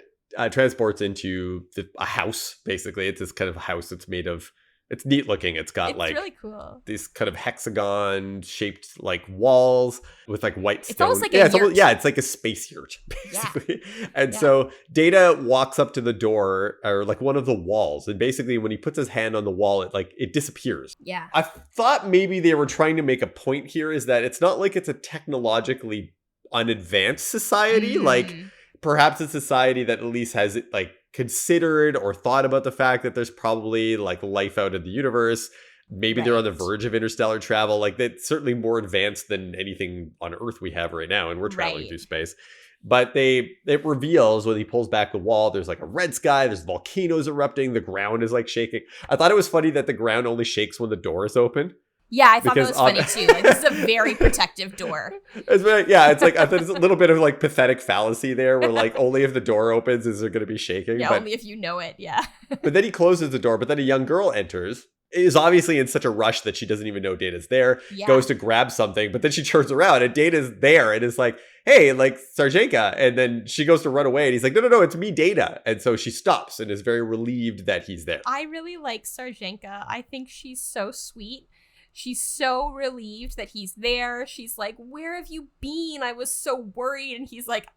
transports into a house, basically. It's this kind of house that's made of, it's neat looking. It's got like really cool. These kind of hexagon shaped like walls with like white stone. It's almost like a yurt. It's like a space yurt, basically. Yeah. And so Data walks up to the door, or like one of the walls, and basically when he puts his hand on the wall, it disappears. Yeah. I thought maybe they were trying to make a point here, is that it's not like it's a technologically unadvanced society. Like perhaps a society that at least has like considered or thought about the fact that there's probably like life out in the universe. Maybe they're on the verge of interstellar travel. Like, that's certainly more advanced than anything on Earth we have right now, and we're traveling through space. But it reveals when he pulls back the wall, there's like a red sky, there's volcanoes erupting, the ground is like shaking. I thought it was funny that the ground only shakes when the door is open. Yeah, I thought that was funny too. Like, this is a very protective door. It's like I thought there's a little bit of like pathetic fallacy there, where like only if the door opens is there going to be shaking. Yeah, only if you know it. Yeah. But then he closes the door. But then a young girl enters, is obviously in such a rush that she doesn't even know Data's there. Yeah. Goes to grab something, but then she turns around and Data's there and is like, "Hey, like Sarjenka," and then she goes to run away, and he's like, "No, it's me, Data." And so she stops and is very relieved that he's there. I really like Sarjenka. I think she's so sweet. She's so relieved that he's there. She's like, "Where have you been? I was so worried." And he's like,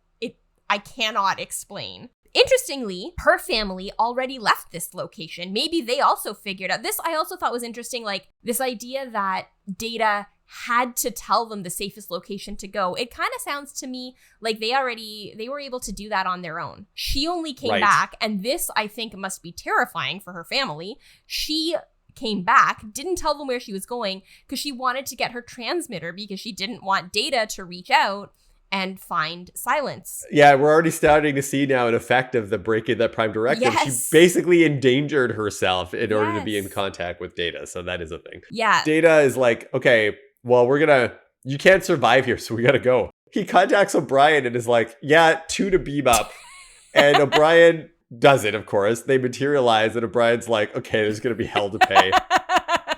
I cannot explain. Interestingly, her family already left this location. Maybe they also figured out this. I also thought was interesting, like this idea that Data had to tell them the safest location to go. It kind of sounds to me like they were able to do that on their own. She only came back, and this, I think, must be terrifying for her family. She came back, didn't tell them where she was going because she wanted to get her transmitter, because she didn't want Data to reach out and find silence. Yeah, we're already starting to see now an effect of the break-in that Prime Directive. Yes. She basically endangered herself in order to be in contact with Data. So that is a thing. Yeah. Data is like, okay, well, you can't survive here, so we gotta go. He contacts O'Brien and is like, yeah, 2 to beam up. And O'Brien does it, of course. They materialize, and O'Brien's like, okay, there's gonna be hell to pay.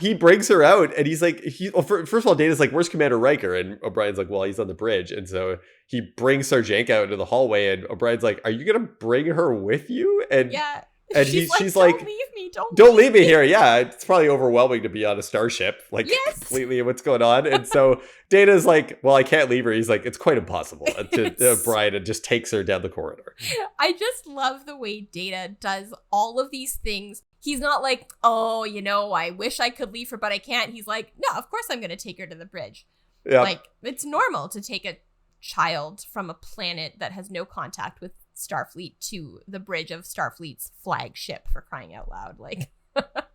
He brings her out, and he's like, first of all, Data's like, where's Commander Riker? And O'Brien's like, well, he's on the bridge. And so he brings Sarjenka out into the hallway, and O'Brien's like, are you going to bring her with you? And and she's like, don't leave me. Don't leave me here. Yeah, it's probably overwhelming to be on a starship, like completely what's going on. And so Data's like, well, I can't leave her. He's like, it's quite impossible to O'Brien, and just takes her down the corridor. I just love the way Data does all of these things. He's not like, oh, I wish I could leave her, but I can't. He's like, no, of course I'm going to take her to the bridge. Yeah. Like, it's normal to take a child from a planet that has no contact with Starfleet to the bridge of Starfleet's flagship, for crying out loud. Like,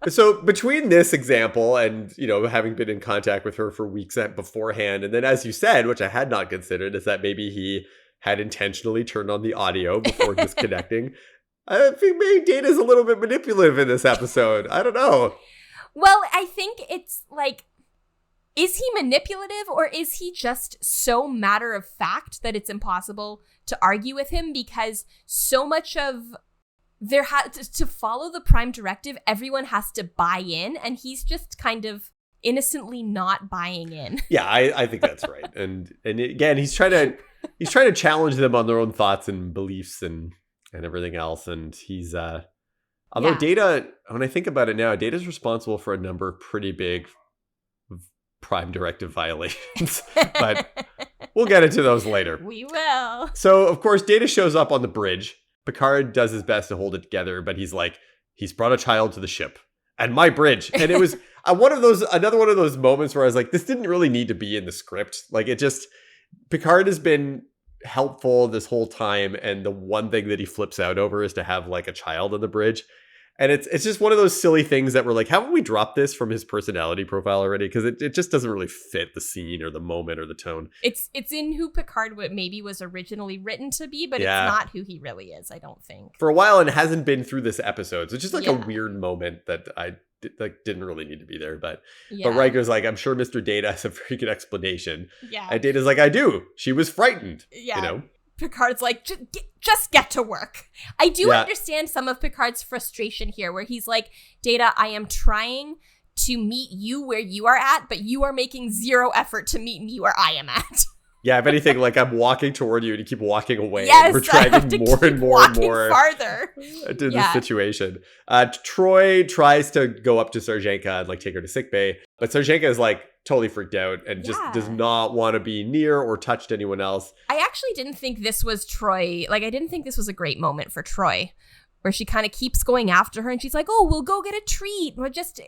so between this example and, having been in contact with her for weeks beforehand, and then as you said, which I had not considered, is that maybe he had intentionally turned on the audio before disconnecting. I think maybe Data's a little bit manipulative in this episode. I don't know. Well, I think it's like, is he manipulative, or is he just so matter of fact that it's impossible to argue with him? Because so much of to follow the Prime Directive, everyone has to buy in, and he's just kind of innocently not buying in. Yeah, I think that's right. And again, he's trying to challenge them on their own thoughts and beliefs and everything else. And he's although Data, when I think about it now, Data's responsible for a number of pretty big Prime Directive violations. But we'll get into those later. We will. So, of course, Data shows up on the bridge. Picard does his best to hold it together, but he's like, he's brought a child to the ship. And my bridge. And it was another one of those moments where I was like, this didn't really need to be in the script. Like, Picard has been helpful this whole time. And the one thing that he flips out over is to have like a child on the bridge. And it's just one of those silly things that we're like, haven't we dropped this from his personality profile already? Because it just doesn't really fit the scene or the moment or the tone. It's in who Picard maybe was originally written to be, but it's not who he really is, I don't think. For a while, and hasn't been through this episode. So it's just like a weird moment that I didn't really need to be there. But Riker's like, I'm sure Mr. Data has a very good explanation. Yeah. And Data's like, I do. She was frightened. Yeah. You know? Picard's like, just get to work. I do understand some of Picard's frustration here, where he's like, Data, I am trying to meet you where you are at, but you are making zero effort to meet me where I am at. Yeah, if anything, like I'm walking toward you and you keep walking away. Yes, and we're dragging more and more and more farther into this situation. Troy tries to go up to Sarjenka and like take her to sickbay, but Sarjenka is like totally freaked out and just does not want to be near or touch to anyone else. I actually didn't think this was Troy. Like, I didn't think this was a great moment for Troy, where she kind of keeps going after her and she's like, oh, we'll go get a treat.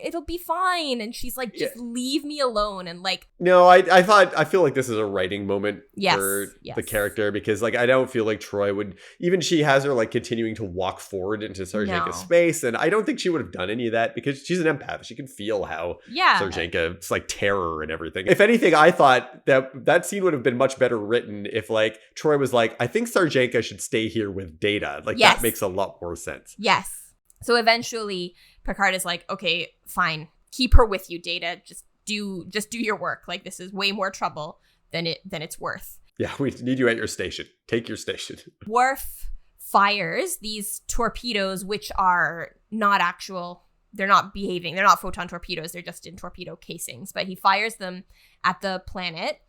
It'll be fine. And she's like, just leave me alone. And like, no, I feel like this is a writing moment for the character, because like, I don't feel like Troy would, even she has her like continuing to walk forward into Sarjenka's space. And I don't think she would have done any of that because she's an empath. She can feel how Sarjenka's like terror and everything. If anything, I thought that scene would have been much better written if like Troy was like, I think Sarjenka should stay here with Data. Like that makes a lot more sense. Yes. So eventually Picard is like, okay, fine. Keep her with you, Data. Just do your work. Like, this is way more trouble than it's worth. Yeah, we need you at your station. Take your station. Worf fires these torpedoes, which are not actual. They're not behaving. They're not photon torpedoes. They're just in torpedo casings. But he fires them at the planet,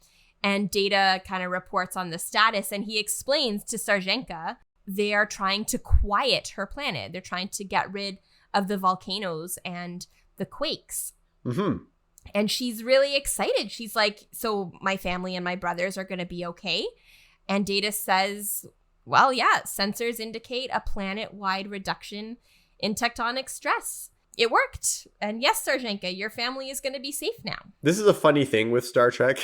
and Data kind of reports on the status, and he explains to Sarjenka they are trying to quiet her planet. They're trying to get rid of the volcanoes and the quakes. Mm-hmm. And she's really excited. She's like, so my family and my brothers are going to be okay? And Data says, well, yeah, sensors indicate a planet-wide reduction in tectonic stress. It worked. And yes, Sarjenka, your family is going to be safe now. This is a funny thing with Star Trek,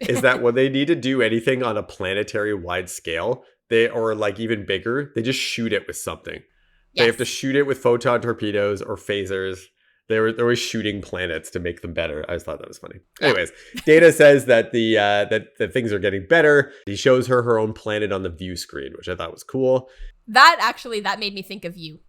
is that when they need to do anything on a planetary-wide scale, or like even bigger, they just shoot it with something. They have to shoot it with photon torpedoes or phasers. They're always shooting planets to make them better. I just thought that was funny. Anyways, Data says that that things are getting better. He shows her own planet on the view screen, which I thought was cool. That made me think of you.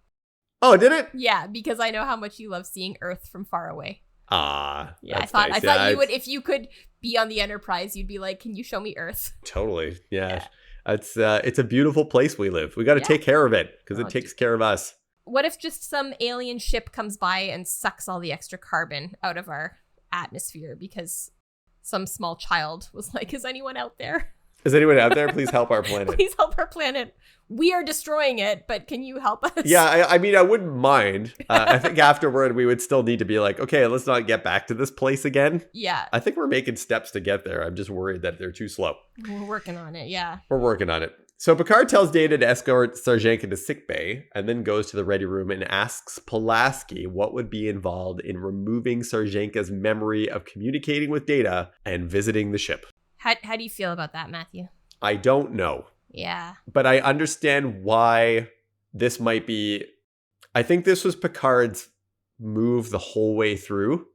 Oh, did it? Yeah, because I know how much you love seeing Earth from far away. Yeah, I thought you would, if you could be on the Enterprise, you'd be like, can you show me Earth? Totally. Yeah. It's a beautiful place we live. We got to take care of it because it takes care of us. What if just some alien ship comes by and sucks all the extra carbon out of our atmosphere because some small child was like, is anyone out there? Is anyone out there? Please help our planet. Please help our planet. We are destroying it, but can you help us? Yeah, I mean, I wouldn't mind. I think afterward we would still need to be like, okay, let's not get back to this place again. Yeah. I think we're making steps to get there. I'm just worried that they're too slow. We're working on it, yeah. We're working on it. So Picard tells Data to escort Sarjenka to sickbay and then goes to the ready room and asks Pulaski what would be involved in removing Sarjenka's memory of communicating with Data and visiting the ship. How do you feel about that, Matthew? I don't know. Yeah. But I understand why this might be... I think this was Picard's move the whole way through.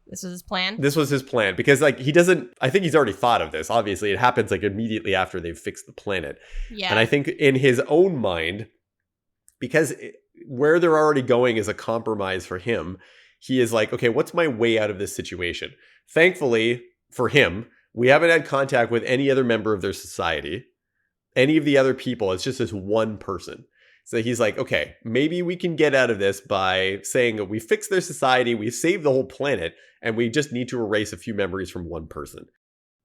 This was his plan? This was his plan. Because like he doesn't... I think he's already thought of this. Obviously, it happens like immediately after they've fixed the planet. Yeah. And I think in his own mind, because where they're already going is a compromise for him, he is like, okay, what's my way out of this situation? Thankfully, for him... we haven't had contact with any other member of their society, any of the other people. It's just this one person. So he's like, okay, maybe we can get out of this by saying that we fixed their society, we saved the whole planet, and we just need to erase a few memories from one person.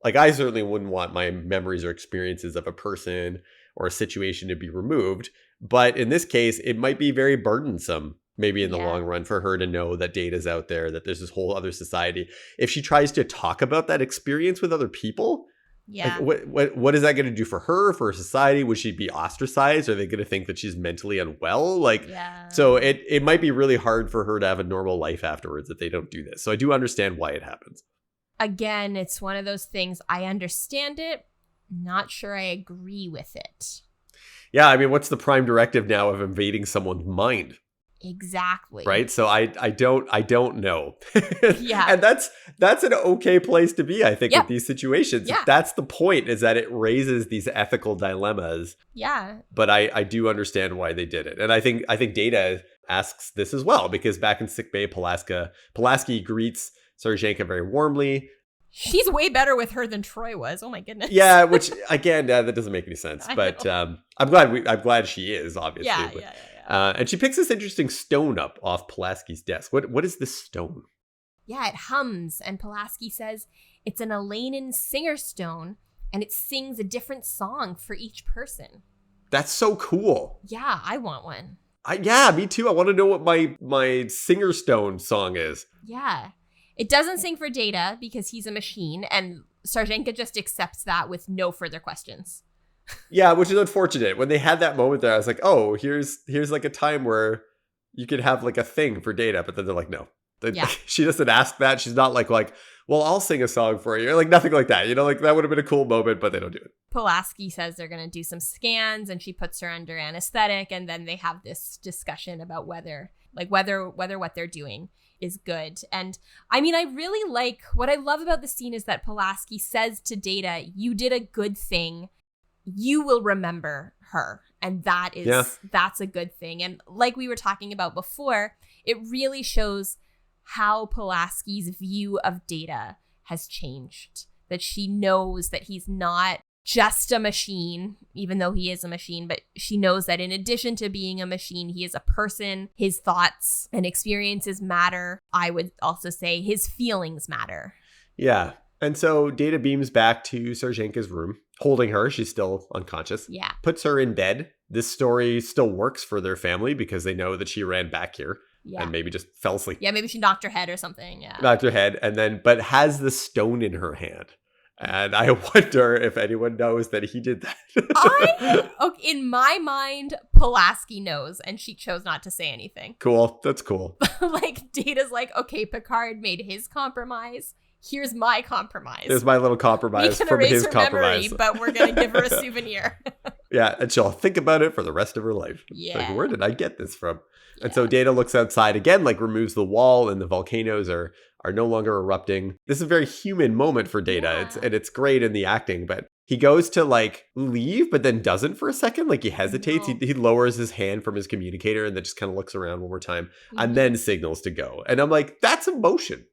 Like, I certainly wouldn't want my memories or experiences of a person or a situation to be removed. But in this case, it might be very burdensome, maybe in the long run, for her to know that Data's out there, that there's this whole other society. If she tries to talk about that experience with other people, like, what is that going to do for her, for society? Would she be ostracized? Are they going to think that she's mentally unwell? Like, so it might be really hard for her to have a normal life afterwards if they don't do this. So I do understand why it happens. Again, it's one of those things. I understand it. Not sure I agree with it. Yeah, I mean, what's the prime directive now of invading someone's mind? Exactly. Right. So I don't know. Yeah. And that's an okay place to be, I think, with these situations. Yeah. That's the point, is that it raises these ethical dilemmas. Yeah. But I do understand why they did it. And I think Data asks this as well, because back in sickbay, Pulaski greets Sarjenka very warmly. She's way better with her than Troy was. Oh my goodness. Yeah, which again, that doesn't make any sense. But I'm glad she is, obviously. Yeah. And she picks this interesting stone up off Pulaski's desk. What is this stone? Yeah, it hums, and Pulaski says it's an Elanan singer stone, and it sings a different song for each person. That's so cool. Yeah, I want one. Yeah, me too. I want to know what my singer stone song is. Yeah. It doesn't sing for Data because he's a machine, and Sarjenka just accepts that with no further questions. Yeah, which is unfortunate. When they had that moment there, I was like, oh, here's like a time where you could have like a thing for Data, but then they're like, no. She doesn't ask that. She's not like, well, I'll sing a song for you. Like, nothing like that. You know, like, that would have been a cool moment, but they don't do it. Pulaski says they're going to do some scans, and she puts her under anesthetic, and then they have this discussion about whether what they're doing is good. And I mean, I really like, what I love about the scene is that Pulaski says to Data, you did a good thing. You will remember her. And that's a good thing. And like we were talking about before, it really shows how Pulaski's view of Data has changed. That she knows that he's not just a machine, even though he is a machine, but she knows that in addition to being a machine, he is a person. His thoughts and experiences matter. I would also say his feelings matter. Yeah. And so Data beams back to Sarjenka's room, holding her. She's still unconscious. Yeah. Puts her in bed. This story still works for their family because they know that she ran back here. Yeah. And maybe just fell asleep. Yeah, maybe she knocked her head or something. Yeah. Knocked her head, but has the stone in her hand. And I wonder if anyone knows that he did that. In my mind, Pulaski knows, and she chose not to say anything. Cool. That's cool. Like, Data's like, okay, Picard made his compromise. Here's my compromise. Here's my little compromise from his compromise. Memory, but we're going to give her a souvenir. Yeah, and she'll think about it for the rest of her life. Yeah. Like, where did I get this from? Yeah. And so Data looks outside again, like removes the wall, and the volcanoes are no longer erupting. This is a very human moment for Data. Yeah. It's great in the acting, but he goes to like leave, but then doesn't for a second. Like, he hesitates. He lowers his hand from his communicator and then just kind of looks around one more time and then signals to go. And I'm like, that's emotion.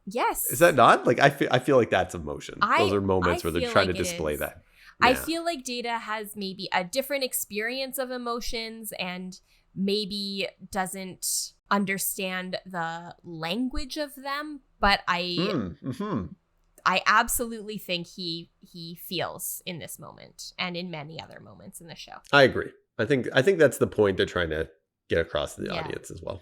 Yes. Is that not? Like, I feel like that's emotion. Those are moments where they're trying to display that. Yeah. I feel like Data has maybe a different experience of emotions and maybe doesn't understand the language of them, but I absolutely think he feels in this moment and in many other moments in the show. I agree. I think that's the point they're trying to get across to the audience as well.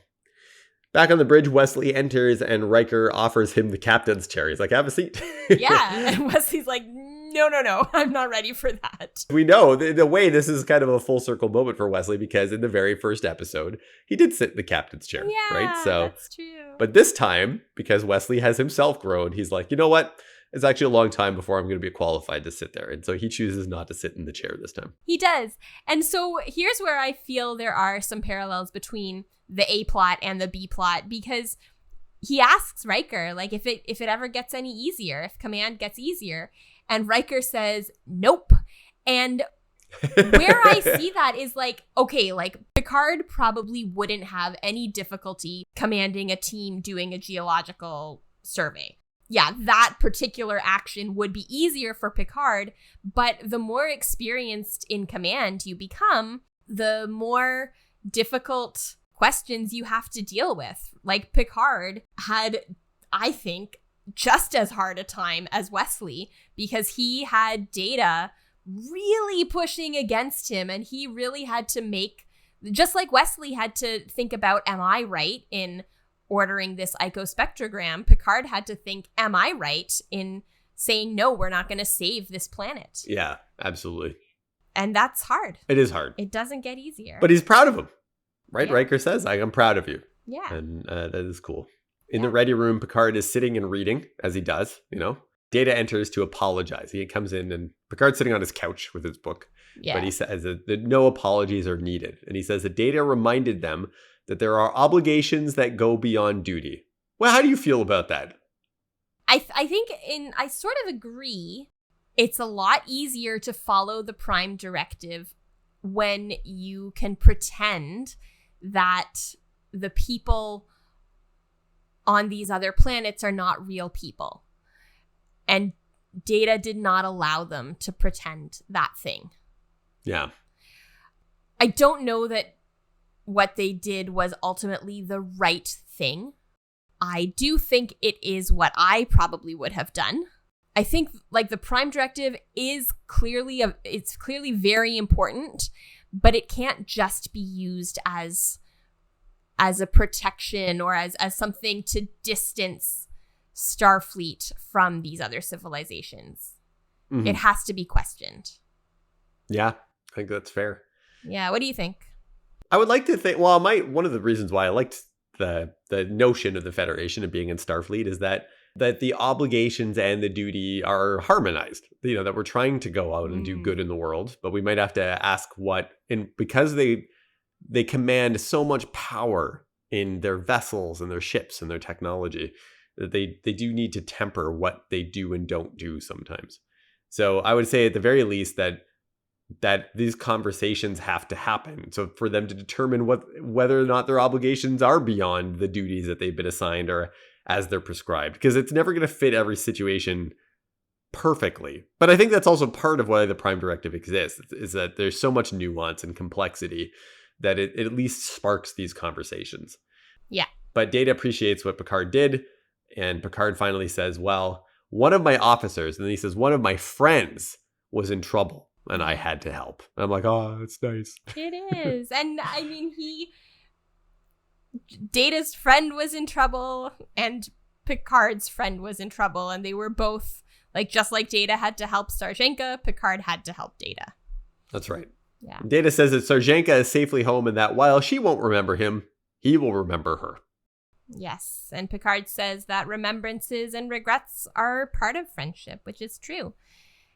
Back on the bridge, Wesley enters and Riker offers him the captain's chair. He's like, have a seat. Yeah, and Wesley's like, no, I'm not ready for that. We know the way this is kind of a full circle moment for Wesley, because in the very first episode, he did sit in the captain's chair, right? So that's true. But this time, because Wesley has himself grown, he's like, you know what? It's actually a long time before I'm going to be qualified to sit there. And so he chooses not to sit in the chair this time. He does. And so here's where I feel there are some parallels between the A plot and the B plot, because he asks Riker, like, if it ever gets any easier, if command gets easier. And Riker says, nope. And where I see that is like, okay, like Picard probably wouldn't have any difficulty commanding a team doing a geological survey. Yeah, that particular action would be easier for Picard, but the more experienced in command you become, the more difficult questions you have to deal with. Like Picard had, I think, just as hard a time as Wesley because he had Data really pushing against him, and he really had to make, just like Wesley had to think about, am I right in ordering this icospectrogram? Picard had to think, am I right in saying, no, we're not going to save this planet? Yeah, absolutely. And that's hard. It is hard. It doesn't get easier. But he's proud of him, right? Yeah. Riker says, I'm proud of you. Yeah. And that is cool. In the ready room, Picard is sitting and reading, as he does, Data enters to apologize. He comes in and Picard's sitting on his couch with his book. Yeah. But he says that no apologies are needed. And he says that Data reminded them that there are obligations that go beyond duty. Well, how do you feel about that? I think I sort of agree. It's a lot easier to follow the Prime Directive when you can pretend that the people on these other planets are not real people. And Data did not allow them to pretend that thing. Yeah. I don't know that what they did was ultimately the right thing. I do think it is what I probably would have done. I think like the Prime Directive is clearly very important, but it can't just be used as a protection or as something to distance Starfleet from these other civilizations. Mm-hmm. It has to be questioned. Yeah, I think that's fair. Yeah, what do you think? I would like to think, well, one of the reasons why I liked the notion of the Federation and being in Starfleet is that the obligations and the duty are harmonized. That we're trying to go out and do good in the world, but we might have to ask what, and because they command so much power in their vessels and their ships and their technology, that they do need to temper what they do and don't do sometimes. So I would say at the very least that these conversations have to happen. So for them to determine whether or not their obligations are beyond the duties that they've been assigned or as they're prescribed, because it's never going to fit every situation perfectly. But I think that's also part of why the Prime Directive exists, is that there's so much nuance and complexity that it at least sparks these conversations. Yeah. But Data appreciates what Picard did, and Picard finally says, well, one of my officers, and then he says, one of my friends was in trouble, and I had to help. And I'm like, oh, that's nice. It is. And I mean, Data's friend was in trouble, and Picard's friend was in trouble, and they were both, just like Data had to help Sarjenka, Picard had to help Data. That's right. Yeah. Data says that Sarjenka is safely home and that while she won't remember him, he will remember her. Yes. And Picard says that remembrances and regrets are part of friendship, which is true.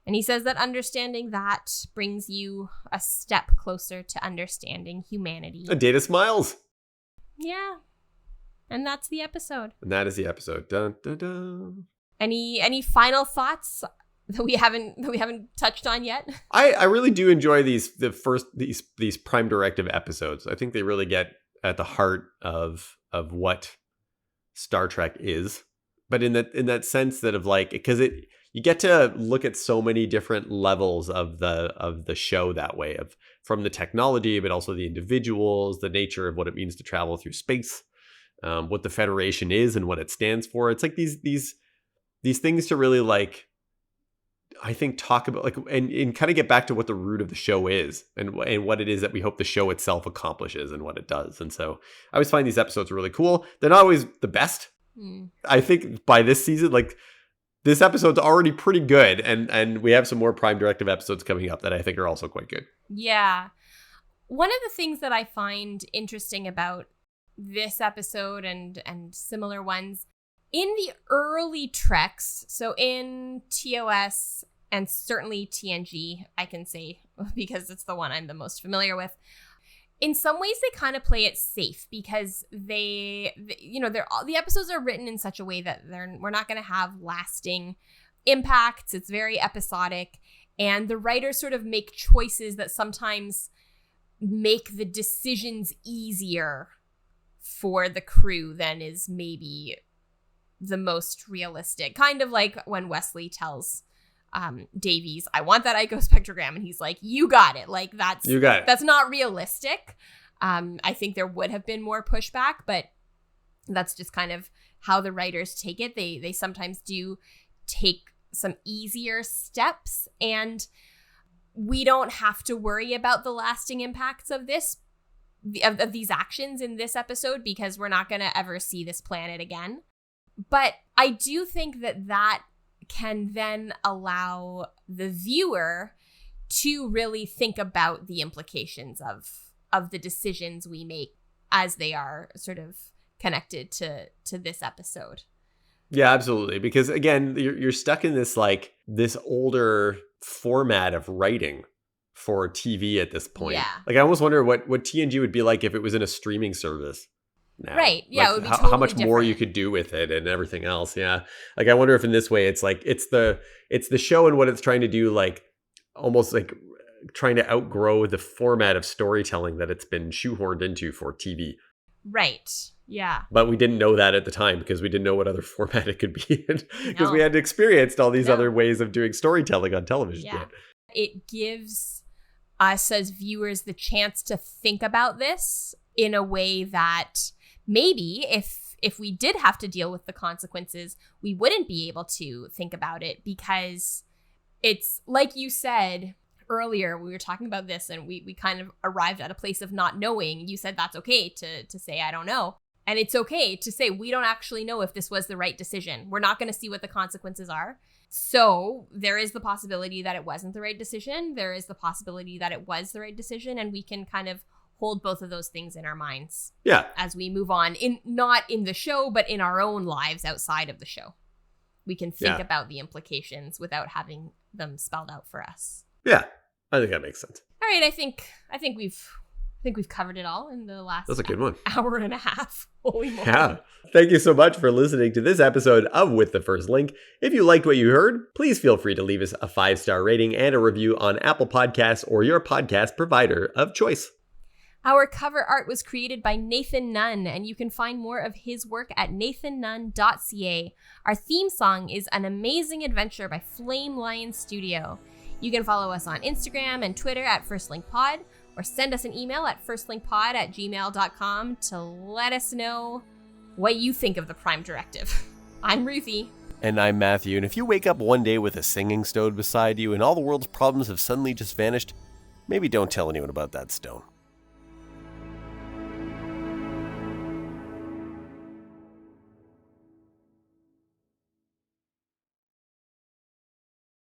And he says that understanding that brings you a step closer to understanding humanity. And Data smiles. Yeah. And that's the episode. And that is the episode. Dun, dun, dun. Any final thoughts that we haven't touched on yet? I really do enjoy these Prime Directive episodes. I think they really get at the heart of what Star Trek is, but in that sense that because you get to look at so many different levels of the show that way, from the technology, but also the individuals, the nature of what it means to travel through space, what the Federation is and what it stands for. It's like these things to really I think talk about and kind of get back to what the root of the show is and what it is that we hope the show itself accomplishes and what it does. And so I always find these episodes really cool. They're not always the best. I think by this season, this episode's already pretty good. And we have some more Prime Directive episodes coming up that I think are also quite good. Yeah. One of the things that I find interesting about this episode and similar ones in the early Treks, so in TOS and certainly TNG, I can say, because it's the one I'm the most familiar with, in some ways they kind of play it safe because the episodes are written in such a way that we're not going to have lasting impacts. It's very episodic, and the writers sort of make choices that sometimes make the decisions easier for the crew than is maybe the most realistic. Kind of like when Wesley tells Davies, I want that icospectrogram. And he's like, you got it. Like, that's not realistic. I think there would have been more pushback, but that's just kind of how the writers take it. They sometimes do take some easier steps, and we don't have to worry about the lasting impacts of these actions in this episode, because we're not going to ever see this planet again. But I do think that can then allow the viewer to really think about the implications of the decisions we make as they are sort of connected to this episode. Yeah, absolutely. Because again, you're stuck in this older format of writing for TV at this point. Yeah. Like, I almost wonder what TNG would be like if it was in a streaming service now. Right. Yeah, like, it would be totally how much different. more you could do with it and everything else. Yeah. Like, I wonder if in this way it's like it's the show and what it's trying to do, like almost like trying to outgrow the format of storytelling that it's been shoehorned into for TV. Right. Yeah. But we didn't know that at the time because we didn't know what other format it could be in, because we hadn't experienced all these other ways of doing storytelling on television yet. It gives us as viewers the chance to think about this in a way that maybe if we did have to deal with the consequences, we wouldn't be able to think about it, because it's like you said earlier, we were talking about this and we kind of arrived at a place of not knowing. You said that's okay to say, I don't know. And it's okay to say, we don't actually know if this was the right decision. We're not going to see what the consequences are. So there is the possibility that it wasn't the right decision. There is the possibility that it was the right decision. And we can kind of hold both of those things in our minds. Yeah. As we move on, not in the show, but in our own lives outside of the show. We can think about the implications without having them spelled out for us. Yeah. I think that makes sense. All right, I think we've covered it all in the last That's a good one. Hour and a half. Holy moly. Yeah. Thank you so much for listening to this episode of With the First Link. If you liked what you heard, please feel free to leave us a 5-star rating and a review on Apple Podcasts or your podcast provider of choice. Our cover art was created by Nathan Nunn, and you can find more of his work at nathannunn.ca. Our theme song is An Amazing Adventure by Flame Lion Studio. You can follow us on Instagram and Twitter at FirstLinkPod, or send us an email at firstlinkpod@gmail.com to let us know what you think of the Prime Directive. I'm Ruthie. And I'm Matthew, and if you wake up one day with a singing stone beside you and all the world's problems have suddenly just vanished, maybe don't tell anyone about that stone.